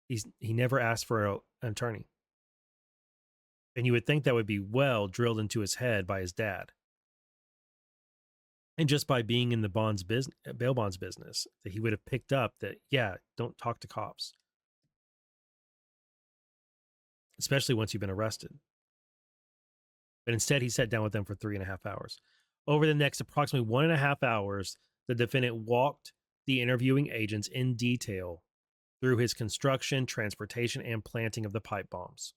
He never asked for an attorney. And you would think that would be well drilled into his head by his dad. And just by being in the bail bonds business, that he would have picked up that, yeah, don't talk to cops. Especially once you've been arrested. But instead, he sat down with them for 3.5 hours. Over the next approximately 1.5 hours, the defendant walked the interviewing agents in detail through his construction, transportation, and planting of the pipe bombs.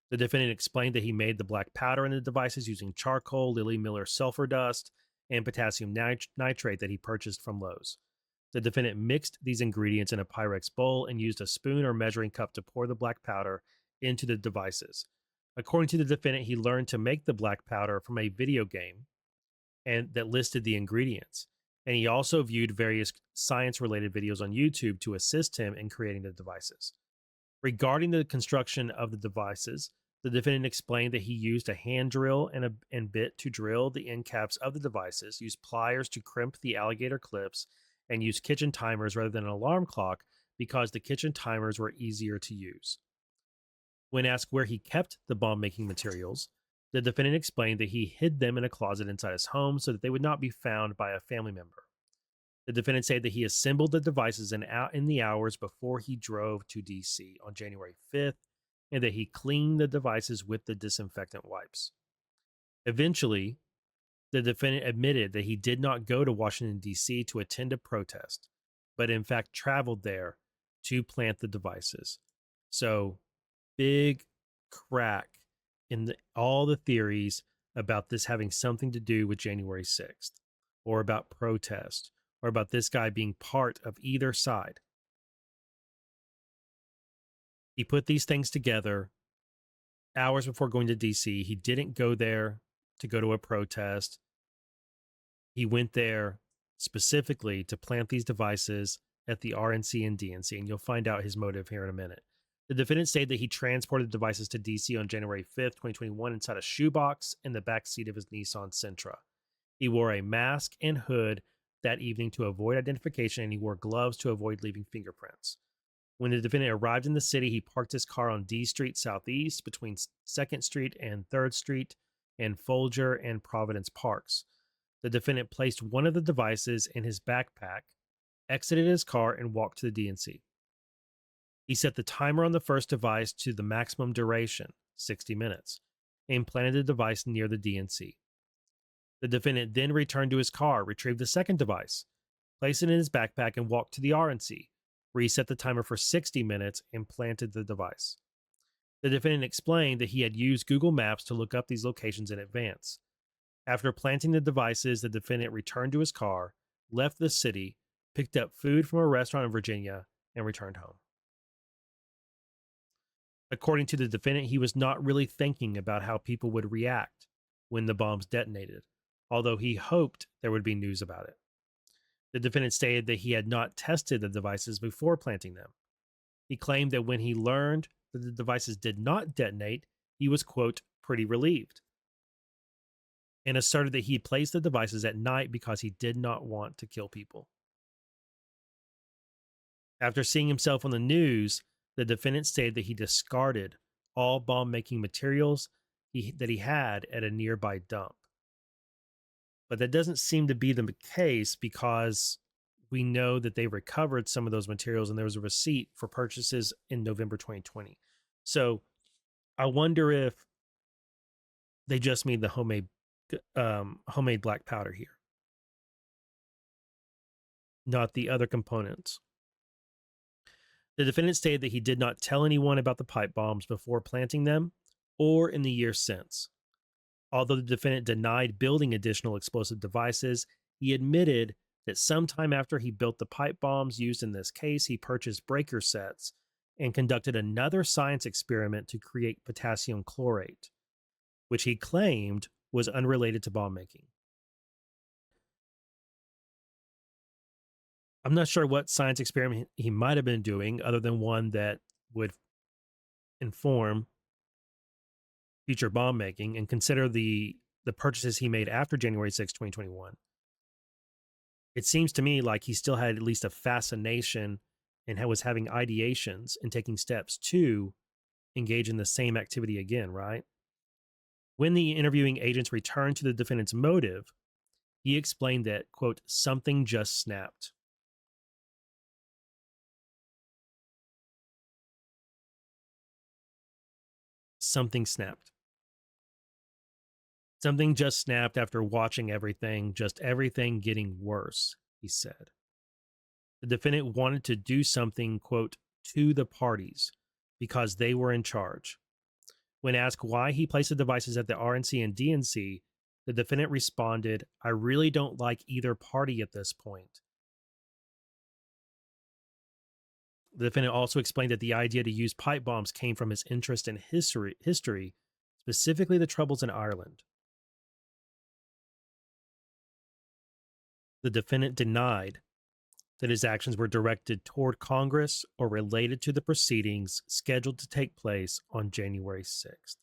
The defendant explained that he made the black powder in the devices using charcoal, Lily Miller sulfur dust, and potassium nitrate that he purchased from Lowe's. The defendant mixed these ingredients in a Pyrex bowl and used a spoon or measuring cup to pour the black powder into the devices. According to the defendant, he learned to make the black powder from a video game and that listed the ingredients. And he also viewed various science related videos on YouTube to assist him in creating the devices. Regarding the construction of the devices, the defendant explained that he used a hand drill and bit to drill the end caps of the devices, used pliers to crimp the alligator clips, and used kitchen timers rather than an alarm clock because the kitchen timers were easier to use. When asked where he kept the bomb making materials, the defendant explained that he hid them in a closet inside his home so that they would not be found by a family member. The defendant said that he assembled the devices in the hours before he drove to DC on January 5th and that he cleaned the devices with the disinfectant wipes. Eventually, the defendant admitted that he did not go to Washington, D.C. to attend a protest, but in fact traveled there to plant the devices. So, big crack in all the theories about this having something to do with January 6th, or about protest, or about this guy being part of either side. He put these things together hours before going to DC. He didn't go there to go to a protest. He went there specifically to plant these devices at the RNC and DNC, and you'll find out his motive here in a minute. The defendant stated that he transported the devices to DC on January 5th, 2021 inside a shoebox in the back seat of his Nissan Sentra. He wore a mask and hood that evening to avoid identification, and he wore gloves to avoid leaving fingerprints. When the defendant arrived in the city, he parked his car on D Street Southeast between 2nd Street and 3rd Street and Folger and Providence Parks. The defendant placed one of the devices in his backpack, exited his car, and walked to the DNC. He set the timer on the first device to the maximum duration, 60 minutes, and planted the device near the DNC. The defendant then returned to his car, retrieved the second device, placed it in his backpack, and walked to the RNC, reset the timer for 60 minutes, and planted the device. The defendant explained that he had used Google Maps to look up these locations in advance. After planting the devices, the defendant returned to his car, left the city, picked up food from a restaurant in Virginia, and returned home. According to the defendant, he was not really thinking about how people would react when the bombs detonated, although he hoped there would be news about it. The defendant stated that he had not tested the devices before planting them. He claimed that when he learned that the devices did not detonate, he was, quote, pretty relieved, and asserted that he placed the devices at night because he did not want to kill people. After seeing himself on the news, the defendant stated that he discarded all bomb-making materials that he had at a nearby dump. But that doesn't seem to be the case because we know that they recovered some of those materials and there was a receipt for purchases in November 2020. So I wonder if they just made the homemade black powder here, not the other components. The defendant stated that he did not tell anyone about the pipe bombs before planting them or in the years since. Although the defendant denied building additional explosive devices, he admitted that sometime after he built the pipe bombs used in this case, he purchased breaker sets and conducted another science experiment to create potassium chlorate, which he claimed was unrelated to bomb making. I'm not sure what science experiment he might have been doing other than one that would inform future bomb making, and consider the purchases he made after January 6, 2021. It seems to me like he still had at least a fascination and was having ideations and taking steps to engage in the same activity again, right? When the interviewing agents returned to the defendant's motive, he explained that, quote, something just snapped. Something snapped. Something just snapped after watching everything, just everything getting worse, he said. The defendant wanted to do something, quote, to the parties because they were in charge. When asked why he placed the devices at the RNC and DNC, the defendant responded, I really don't like either party at this point. The defendant also explained that the idea to use pipe bombs came from his interest in history, specifically the Troubles in Ireland. The defendant denied that his actions were directed toward Congress or related to the proceedings scheduled to take place on January 6th.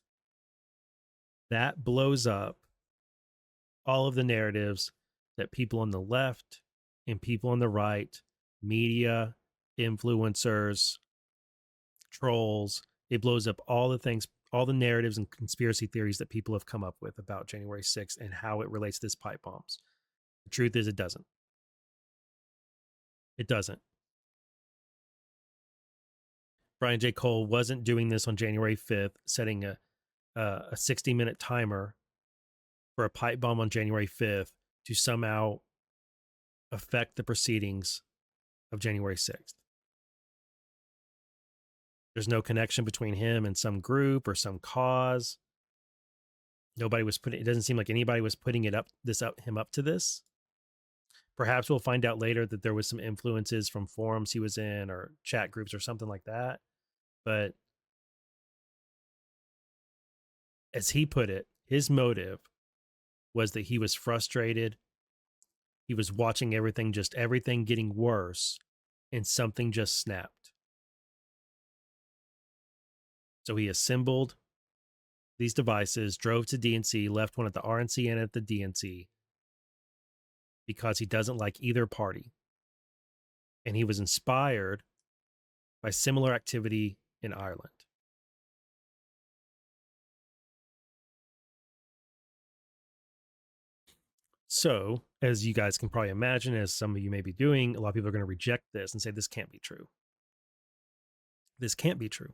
That blows up all of the narratives that people on the left and people on the right, media, influencers, trolls, it blows up all the things, all the narratives and conspiracy theories that people have come up with about January 6th and how it relates to this pipe bombs. The truth is, it doesn't. It doesn't. Brian J. Cole wasn't doing this on January 5th, setting a 60-minute timer for a pipe bomb on January 5th to somehow affect the proceedings of January 6th. There's no connection between him and some group or some cause. It doesn't seem like anybody was putting him up to this. Perhaps we'll find out later that there was some influences from forums he was in or chat groups or something like that. But as he put it, his motive was that he was frustrated. He was watching everything getting worse, and something just snapped. So he assembled these devices, drove to DNC, left one at the RNC and at the DNC because he doesn't like either party. And he was inspired by similar activity in Ireland. So, as you guys can probably imagine, as some of you may be doing, a lot of people are going to reject this and say, this can't be true. This can't be true.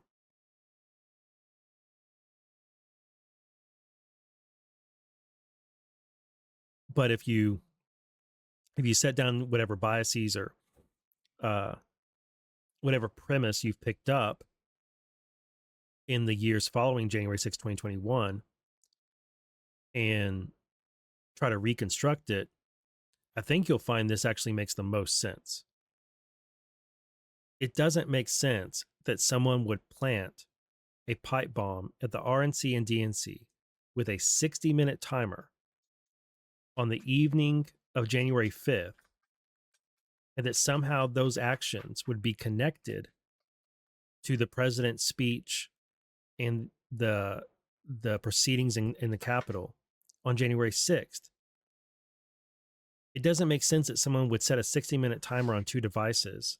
But if you set down whatever biases or whatever premise you've picked up in the years following January 6, 2021, and try to reconstruct it, I think you'll find this actually makes the most sense. It doesn't make sense that someone would plant a pipe bomb at the RNC and DNC with a 60-minute timer on the evening of January 5th, and that somehow those actions would be connected to the president's speech and the proceedings in the Capitol on January 6th. It doesn't make sense that someone would set a 60-minute timer on two devices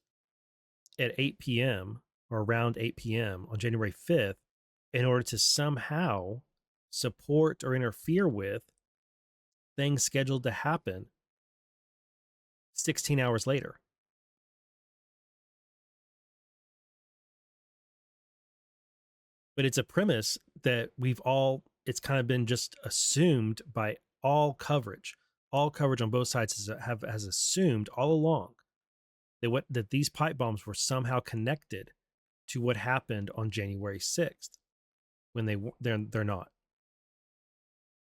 at 8 p.m. or around 8 p.m. on January 5th in order to somehow support or interfere with things scheduled to happen 16 hours later. But it's a premise that it's kind of been just assumed by all coverage on both sides has assumed all along that these pipe bombs were somehow connected to what happened on January 6th, when they're not.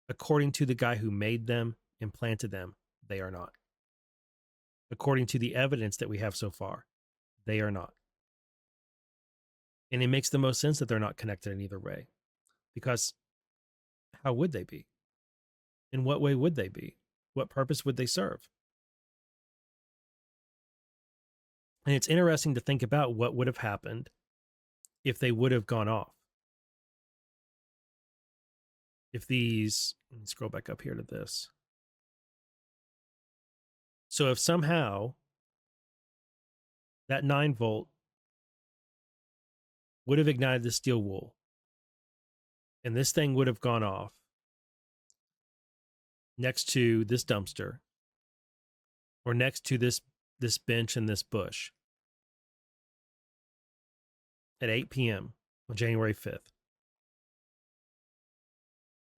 According to the guy who made them and planted them, they are not. According to the evidence that we have so far, they are not. And it makes the most sense that they're not connected in either way, because how would they be? In what way would they be? What purpose would they serve? And it's interesting to think about what would have happened if they would have gone off. Let me scroll back up here to this. So if somehow that 9-volt would have ignited the steel wool, and this thing would have gone off next to this dumpster or next to this bench and this bush at 8 p.m. on January 5th.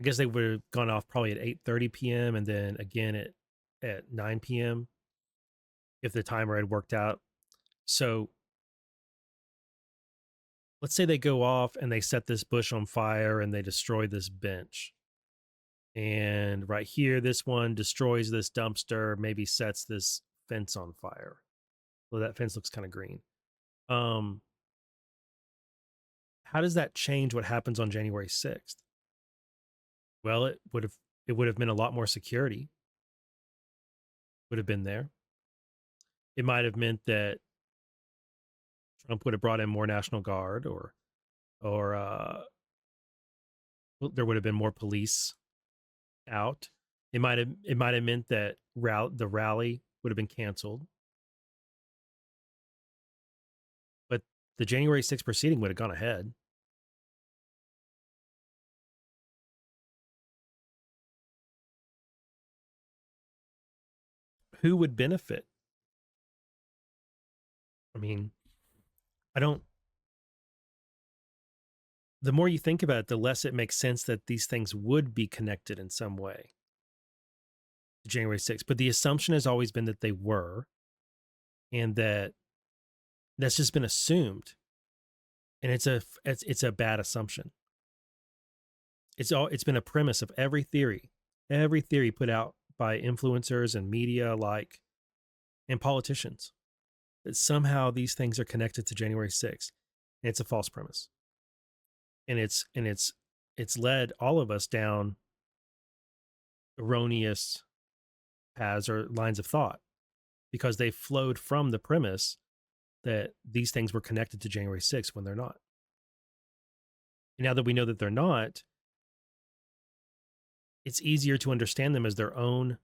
I guess they would have gone off probably at 8:30 p.m. and then again at 9 p.m. if the timer had worked out. So let's say they go off and they set this bush on fire and they destroy this bench. And right here, this one destroys this dumpster, maybe sets this fence on fire. Well, that fence looks kind of green. How does that change what happens on January 6th? Well, it would have meant a lot more security would have been there. It might have meant that Trump would have brought in more National Guard, or there would have been more police out. It might have meant that the rally would have been canceled, but the January 6th proceeding would have gone ahead. Who would benefit? I mean, I don't. The more you think about it, the less it makes sense that these things would be connected in some way to January 6th. But the assumption has always been that they were, and that's just been assumed, and it's a bad assumption. It's been a premise of every theory put out by influencers and media and politicians, that somehow these things are connected to January 6th. And it's a false premise. And it's led all of us down erroneous paths or lines of thought, because they flowed from the premise that these things were connected to January 6th when they're not. And now that we know that they're not, it's easier to understand them as their own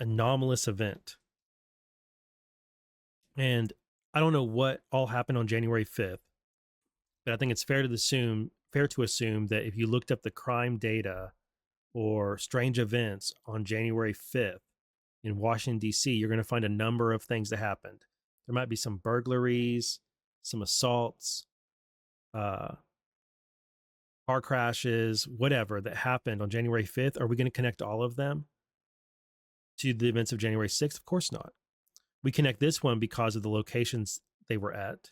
anomalous event. And I don't know what all happened on January 5th, but I think it's fair to assume that if you looked up the crime data or strange events on January 5th in Washington, D.C., you're going to find a number of things that happened. There might be some burglaries, some assaults, car crashes, whatever that happened on January 5th. Are we going to connect all of them to the events of January 6th? Of course not. We connect this one because of the locations they were at,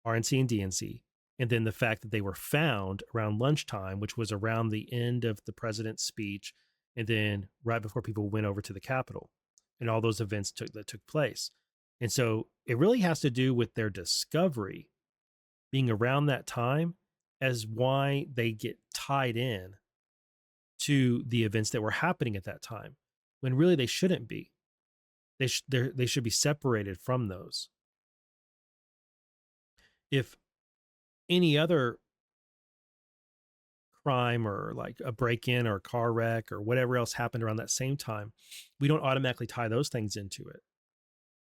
RNC and DNC, and then the fact that they were found around lunchtime, which was around the end of the president's speech, and then right before people went over to the Capitol, and all those events that took place. And so it really has to do with their discovery being around that time as why they get tied in to the events that were happening at that time, when really they shouldn't be. They should be separated from those. If any other crime or like a break-in or a car wreck or whatever else happened around that same time, we don't automatically tie those things into it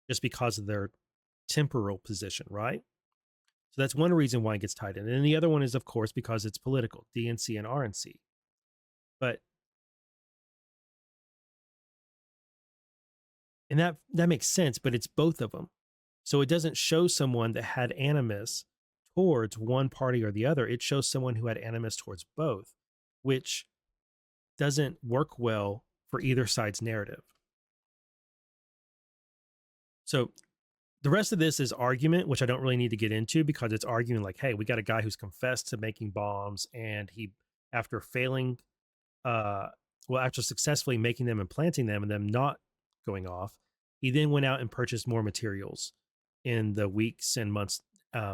just because of their temporal position, right? So that's one reason why it gets tied in. And the other one is, of course, because it's political, DNC and RNC. And that makes sense, but it's both of them. So it doesn't show someone that had animus towards one party or the other. It shows someone who had animus towards both, which doesn't work well for either side's narrative. So the rest of this is argument, which I don't really need to get into, because it's arguing like, hey, we got a guy who's confessed to making bombs, and he, after after successfully making them and planting them and them not going off, he then went out and purchased more materials in the weeks and months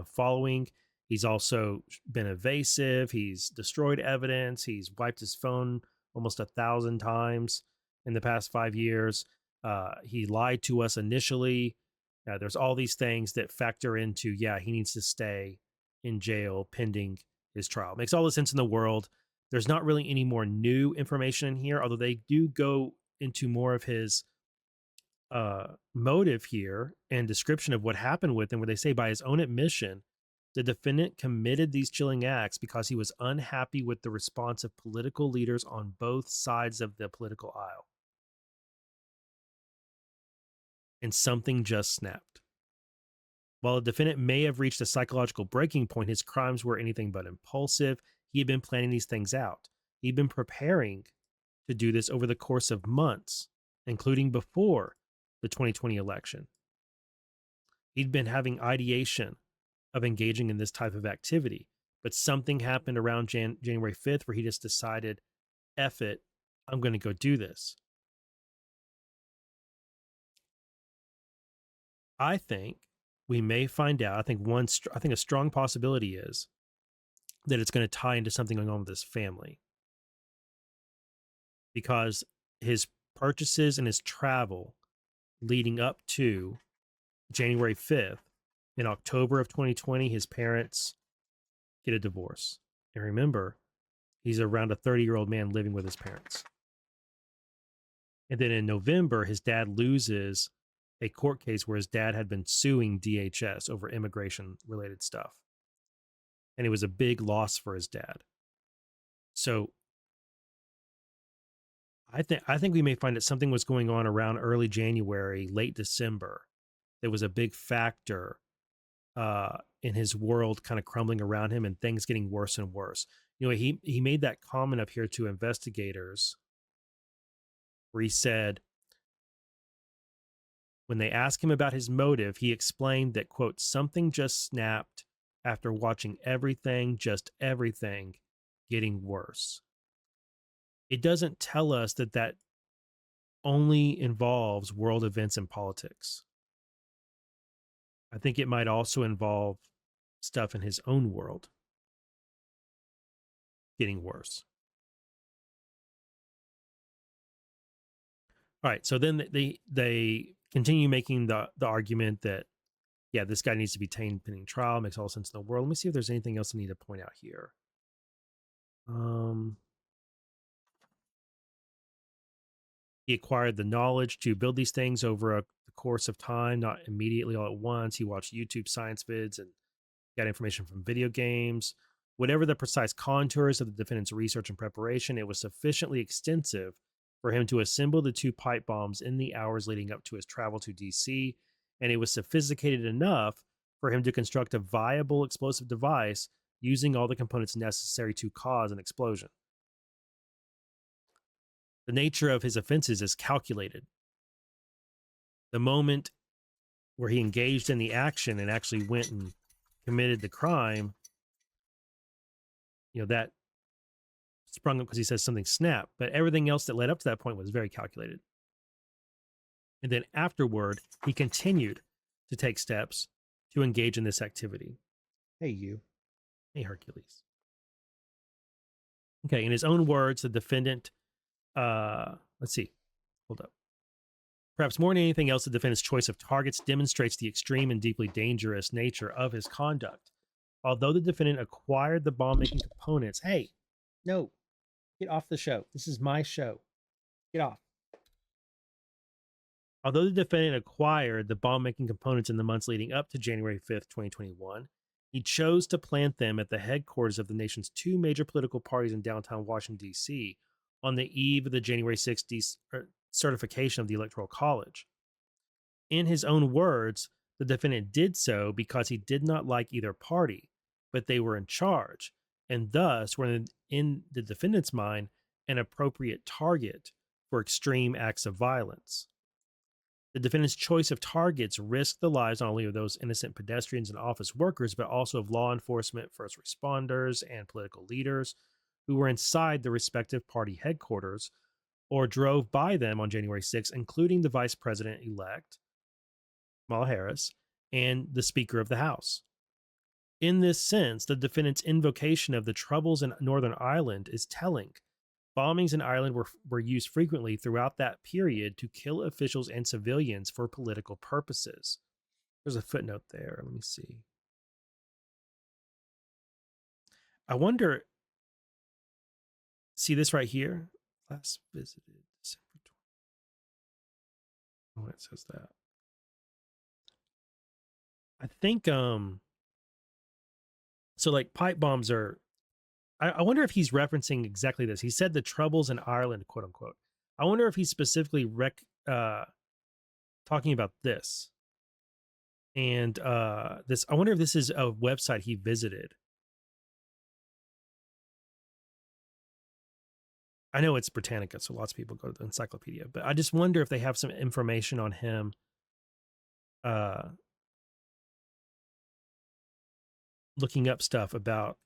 following. He's also been evasive. He's destroyed evidence. He's wiped his phone almost 1,000 times in the past 5 years. He lied to us initially. There's all these things that factor into, he needs to stay in jail pending his trial. Makes all the sense in the world. There's not really any more new information in here, although they do go into more of his motive here and description of what happened with him, where they say, by his own admission, the defendant committed these chilling acts because he was unhappy with the response of political leaders on both sides of the political aisle. And something just snapped. While the defendant may have reached a psychological breaking point, his crimes were anything but impulsive. He had been planning these things out. He'd been preparing to do this over the course of months, including before the 2020 election. He'd been having ideation of engaging in this type of activity, but something happened around January 5th where he just decided, F it, I'm going to go do this. I think we may find out. I think a strong possibility is that it's going to tie into something going on with his family, because his purchases and his travel leading up to January 5th. In October of 2020, his parents get a divorce. And remember, he's around a 30-year-old man living with his parents. And then in November, his dad loses a court case where his dad had been suing DHS over immigration related stuff. And it was a big loss for his dad. So I think we may find that something was going on around early January, late December. That was a big factor in his world kind of crumbling around him and things getting worse and worse. You know, he made that comment up here to investigators where he said, when they asked him about his motive, he explained that, quote, something just snapped after watching everything, just everything, getting worse. It doesn't tell us that that only involves world events and politics. I think it might also involve stuff in his own world getting worse. All right, so then they continue making the argument that, yeah, this guy needs to be detained pending trial. Makes all sense in the world. Let me see if there's anything else I need to point out here. He acquired the knowledge to build these things over the course of time, not immediately all at once. He watched YouTube science vids and got information from video games. Whatever the precise contours of the defendant's research and preparation, it was sufficiently extensive for him to assemble the 2 pipe bombs in the hours leading up to his travel to DC, and it was sophisticated enough for him to construct a viable explosive device using all the components necessary to cause an explosion. The nature of his offenses is calculated. The moment where he engaged in the action and actually went and committed the crime, you know, that sprung up because he says something snapped, but everything else that led up to that point was very calculated. And then afterward, he continued to take steps to engage in this activity. Hey, you. Hey, Hercules. Okay, in his own words, the defendant, let's see, hold up. Perhaps more than anything else, the defendant's choice of targets demonstrates the extreme and deeply dangerous nature of his conduct. Although the defendant acquired the bomb-making components, hey, no, get off the show. This is my show. Get off. Although the defendant acquired the bomb-making components in the months leading up to January 5th, 2021, he chose to plant them at the headquarters of the nation's 2 major political parties in downtown Washington, D.C., on the eve of the January 6th certification of the Electoral College. In his own words, the defendant did so because he did not like either party, but they were in charge, and thus were, in the defendant's mind, an appropriate target for extreme acts of violence. The defendant's choice of targets risked the lives not only of those innocent pedestrians and office workers, but also of law enforcement, first responders, and political leaders who were inside the respective party headquarters or drove by them on January 6th, including the vice president-elect, Kamala Harris, and the Speaker of the House. In this sense, the defendant's invocation of the troubles in Northern Ireland is telling. Bombings in Ireland were used frequently throughout that period to kill officials and civilians for political purposes. There's a footnote there. Let me see. I wonder, see this right here? Last visited December 20. Oh, it says that. I think, so like pipe bombs are, I wonder if he's referencing exactly this. He said the troubles in Ireland, quote unquote. I wonder if he's specifically talking about this. And this, I wonder if this is a website he visited. I know it's Britannica, so lots of people go to the encyclopedia, but I just wonder if they have some information on him looking up stuff about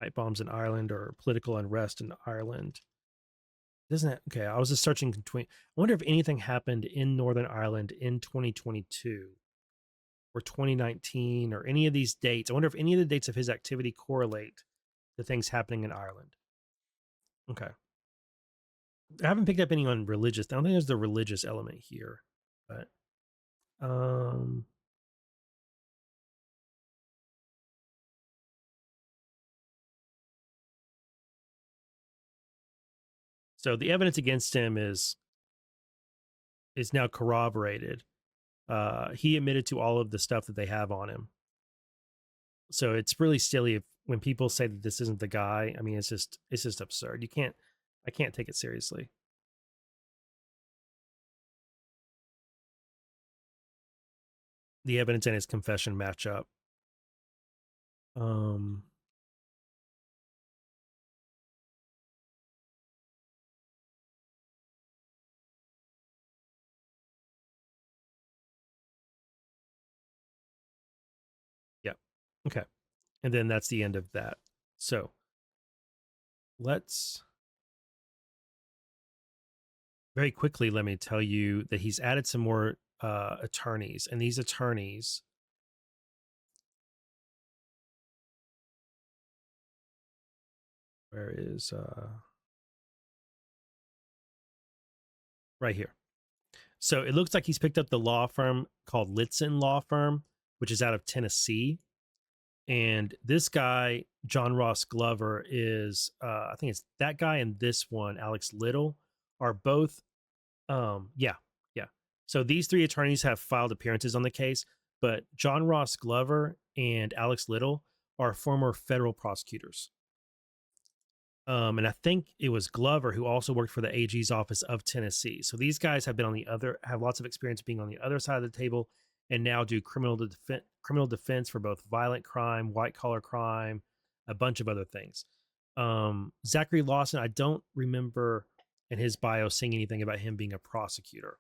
pipe bombs in Ireland or political unrest in Ireland. Doesn't it? Okay, I was just searching between. I wonder if anything happened in Northern Ireland in 2022 or 2019 or any of these dates. I wonder if any of the dates of his activity correlate to things happening in Ireland. Okay. I haven't picked up any on religious. I don't think there's the religious element here, but um, so the evidence against him is now corroborated. He admitted to all of the stuff that they have on him. So it's really silly if when people say that this isn't the guy. I mean, it's just absurd. I can't take it seriously. The evidence and his confession match up. Um, yeah. Okay. And then that's the end of that. So let's very quickly let me tell you that he's added some more attorneys, and these attorneys, where is right here. So it looks like he's picked up the law firm called Litson Law Firm, which is out of Tennessee. And this guy, John Ross Glover, is I think it's that guy and this one, Alex Little, are both yeah, yeah. So these three attorneys have filed appearances on the case, but John Ross Glover and Alex Little are former federal prosecutors. And I think it was Glover who also worked for the AG's office of Tennessee. So these guys have been on the other, have lots of experience being on the other side of the table, and now do criminal defense for both violent crime, white collar crime, a bunch of other things. Zachary Lawson, I don't remember in his bio saying anything about him being a prosecutor,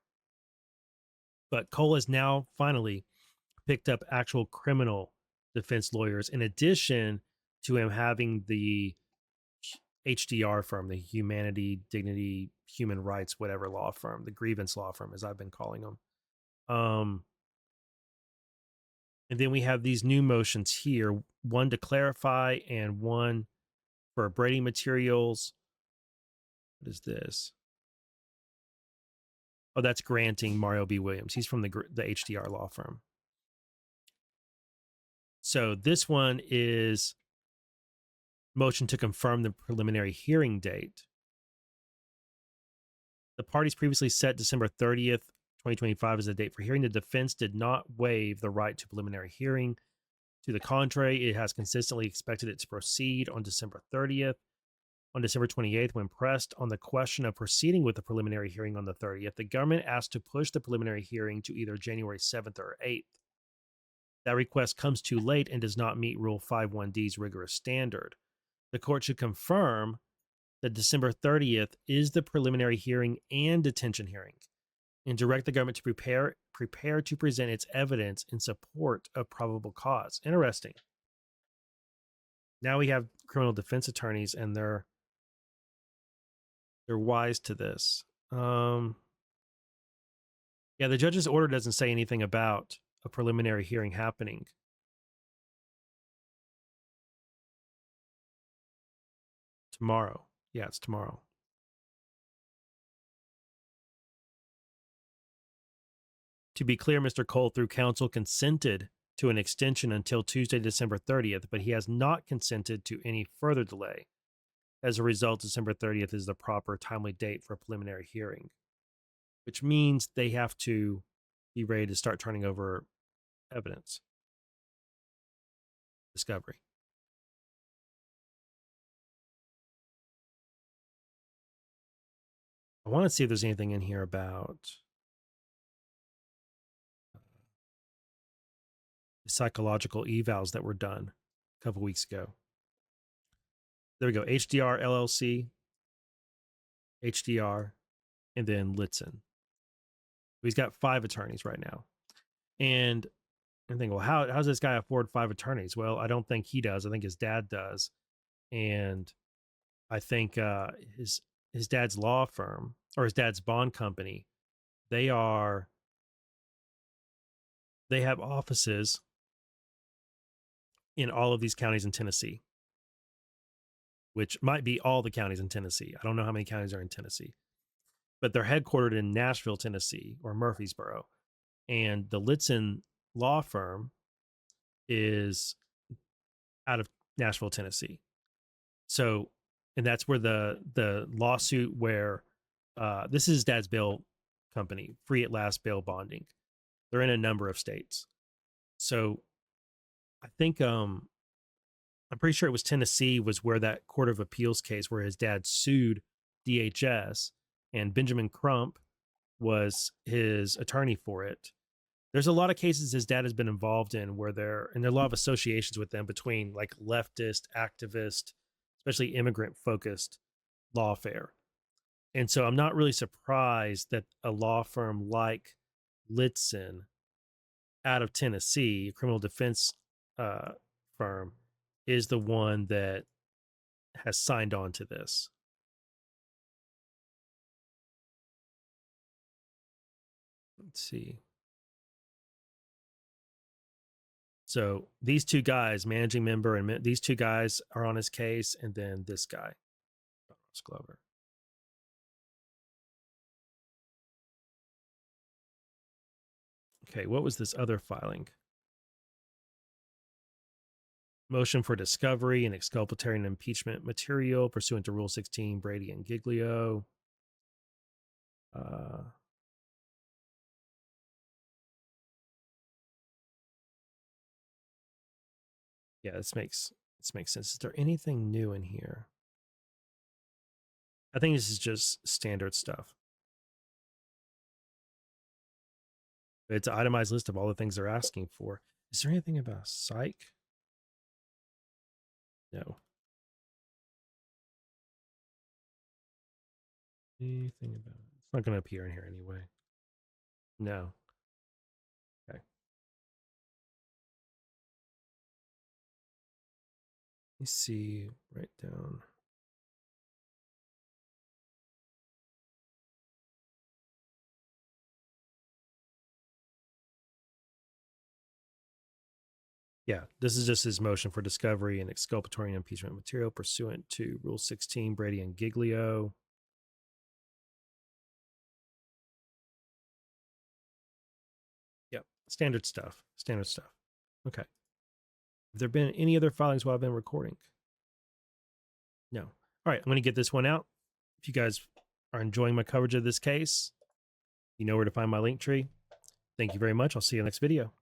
but Cole has now finally picked up actual criminal defense lawyers in addition to him having the HDR firm, the Humanity, Dignity, Human Rights, whatever law firm, the grievance law firm, as I've been calling them. And then we have these new motions here, one to clarify and one for Brady materials. What is this? Oh, that's granting Mario B. Williams. He's from the HDR law firm. So this one is motion to confirm the preliminary hearing date. The parties previously set December 30th, 2025 as the date for hearing. The defense did not waive the right to preliminary hearing. To the contrary, it has consistently expected it to proceed on December 30th. On December 28th, when pressed on the question of proceeding with the preliminary hearing on the 30th, the government asked to push the preliminary hearing to either January 7th or 8th. That request comes too late and does not meet Rule 51D's rigorous standard. The court should confirm that December 30th is the preliminary hearing and detention hearing, and direct the government to prepare to present its evidence in support of probable cause. Interesting. Now we have criminal defense attorneys, and they're wise to this. Yeah, the judge's order doesn't say anything about a preliminary hearing happening. Tomorrow. Yeah, it's tomorrow. To be clear, Mr. Cole, through counsel, consented to an extension until Tuesday, December 30th, but he has not consented to any further delay. As a result, December 30th is the proper timely date for a preliminary hearing, which means they have to be ready to start turning over evidence, discovery. I want to see if there's anything in here about the psychological evals that were done a couple weeks ago. There we go. HDR LLC, HDR, and then Litson. He's got 5 attorneys right now. And I think, well, how does this guy afford 5 attorneys? Well, I don't think he does. I think his dad does. And I think his dad's law firm or his dad's bond company, they have offices in all of these counties in Tennessee, which might be all the counties in Tennessee. I don't know how many counties are in Tennessee. but they're headquartered in Nashville, Tennessee, or Murfreesboro. And the Litson law firm is out of Nashville, Tennessee. So, and that's where the lawsuit where this is Dad's bail company, Free at Last Bail Bonding. They're in a number of states. So, I think I'm pretty sure it was Tennessee was where that Court of Appeals case where his dad sued DHS and Benjamin Crump was his attorney for it. There's a lot of cases his dad has been involved in where there are a lot of associations with them between like leftist, activist, especially immigrant focused lawfare. And so I'm not really surprised that a law firm like Litson out of Tennessee, a criminal defense firm, is the one that has signed on to this. Let's see. So these two guys, managing member, and these two guys are on his case, and then this guy, Ross Glover. Okay, what was this other filing? Motion for discovery and exculpatory and impeachment material pursuant to Rule 16, Brady and Giglio. Yeah, this makes sense. Is there anything new in here? I think this is just standard stuff. It's an itemized list of all the things they're asking for. Is there anything about psych? No. Anything about it? It's not going to appear in here anyway. No. Okay. Let me see. Write down. Yeah, this is just his motion for discovery and exculpatory and impeachment material pursuant to Rule 16, Brady and Giglio. Yep, standard stuff. Standard stuff. Okay. Have there been any other filings while I've been recording? No. All right, I'm going to get this one out. If you guys are enjoying my coverage of this case, you know where to find my link tree. Thank you very much. I'll see you in the next video.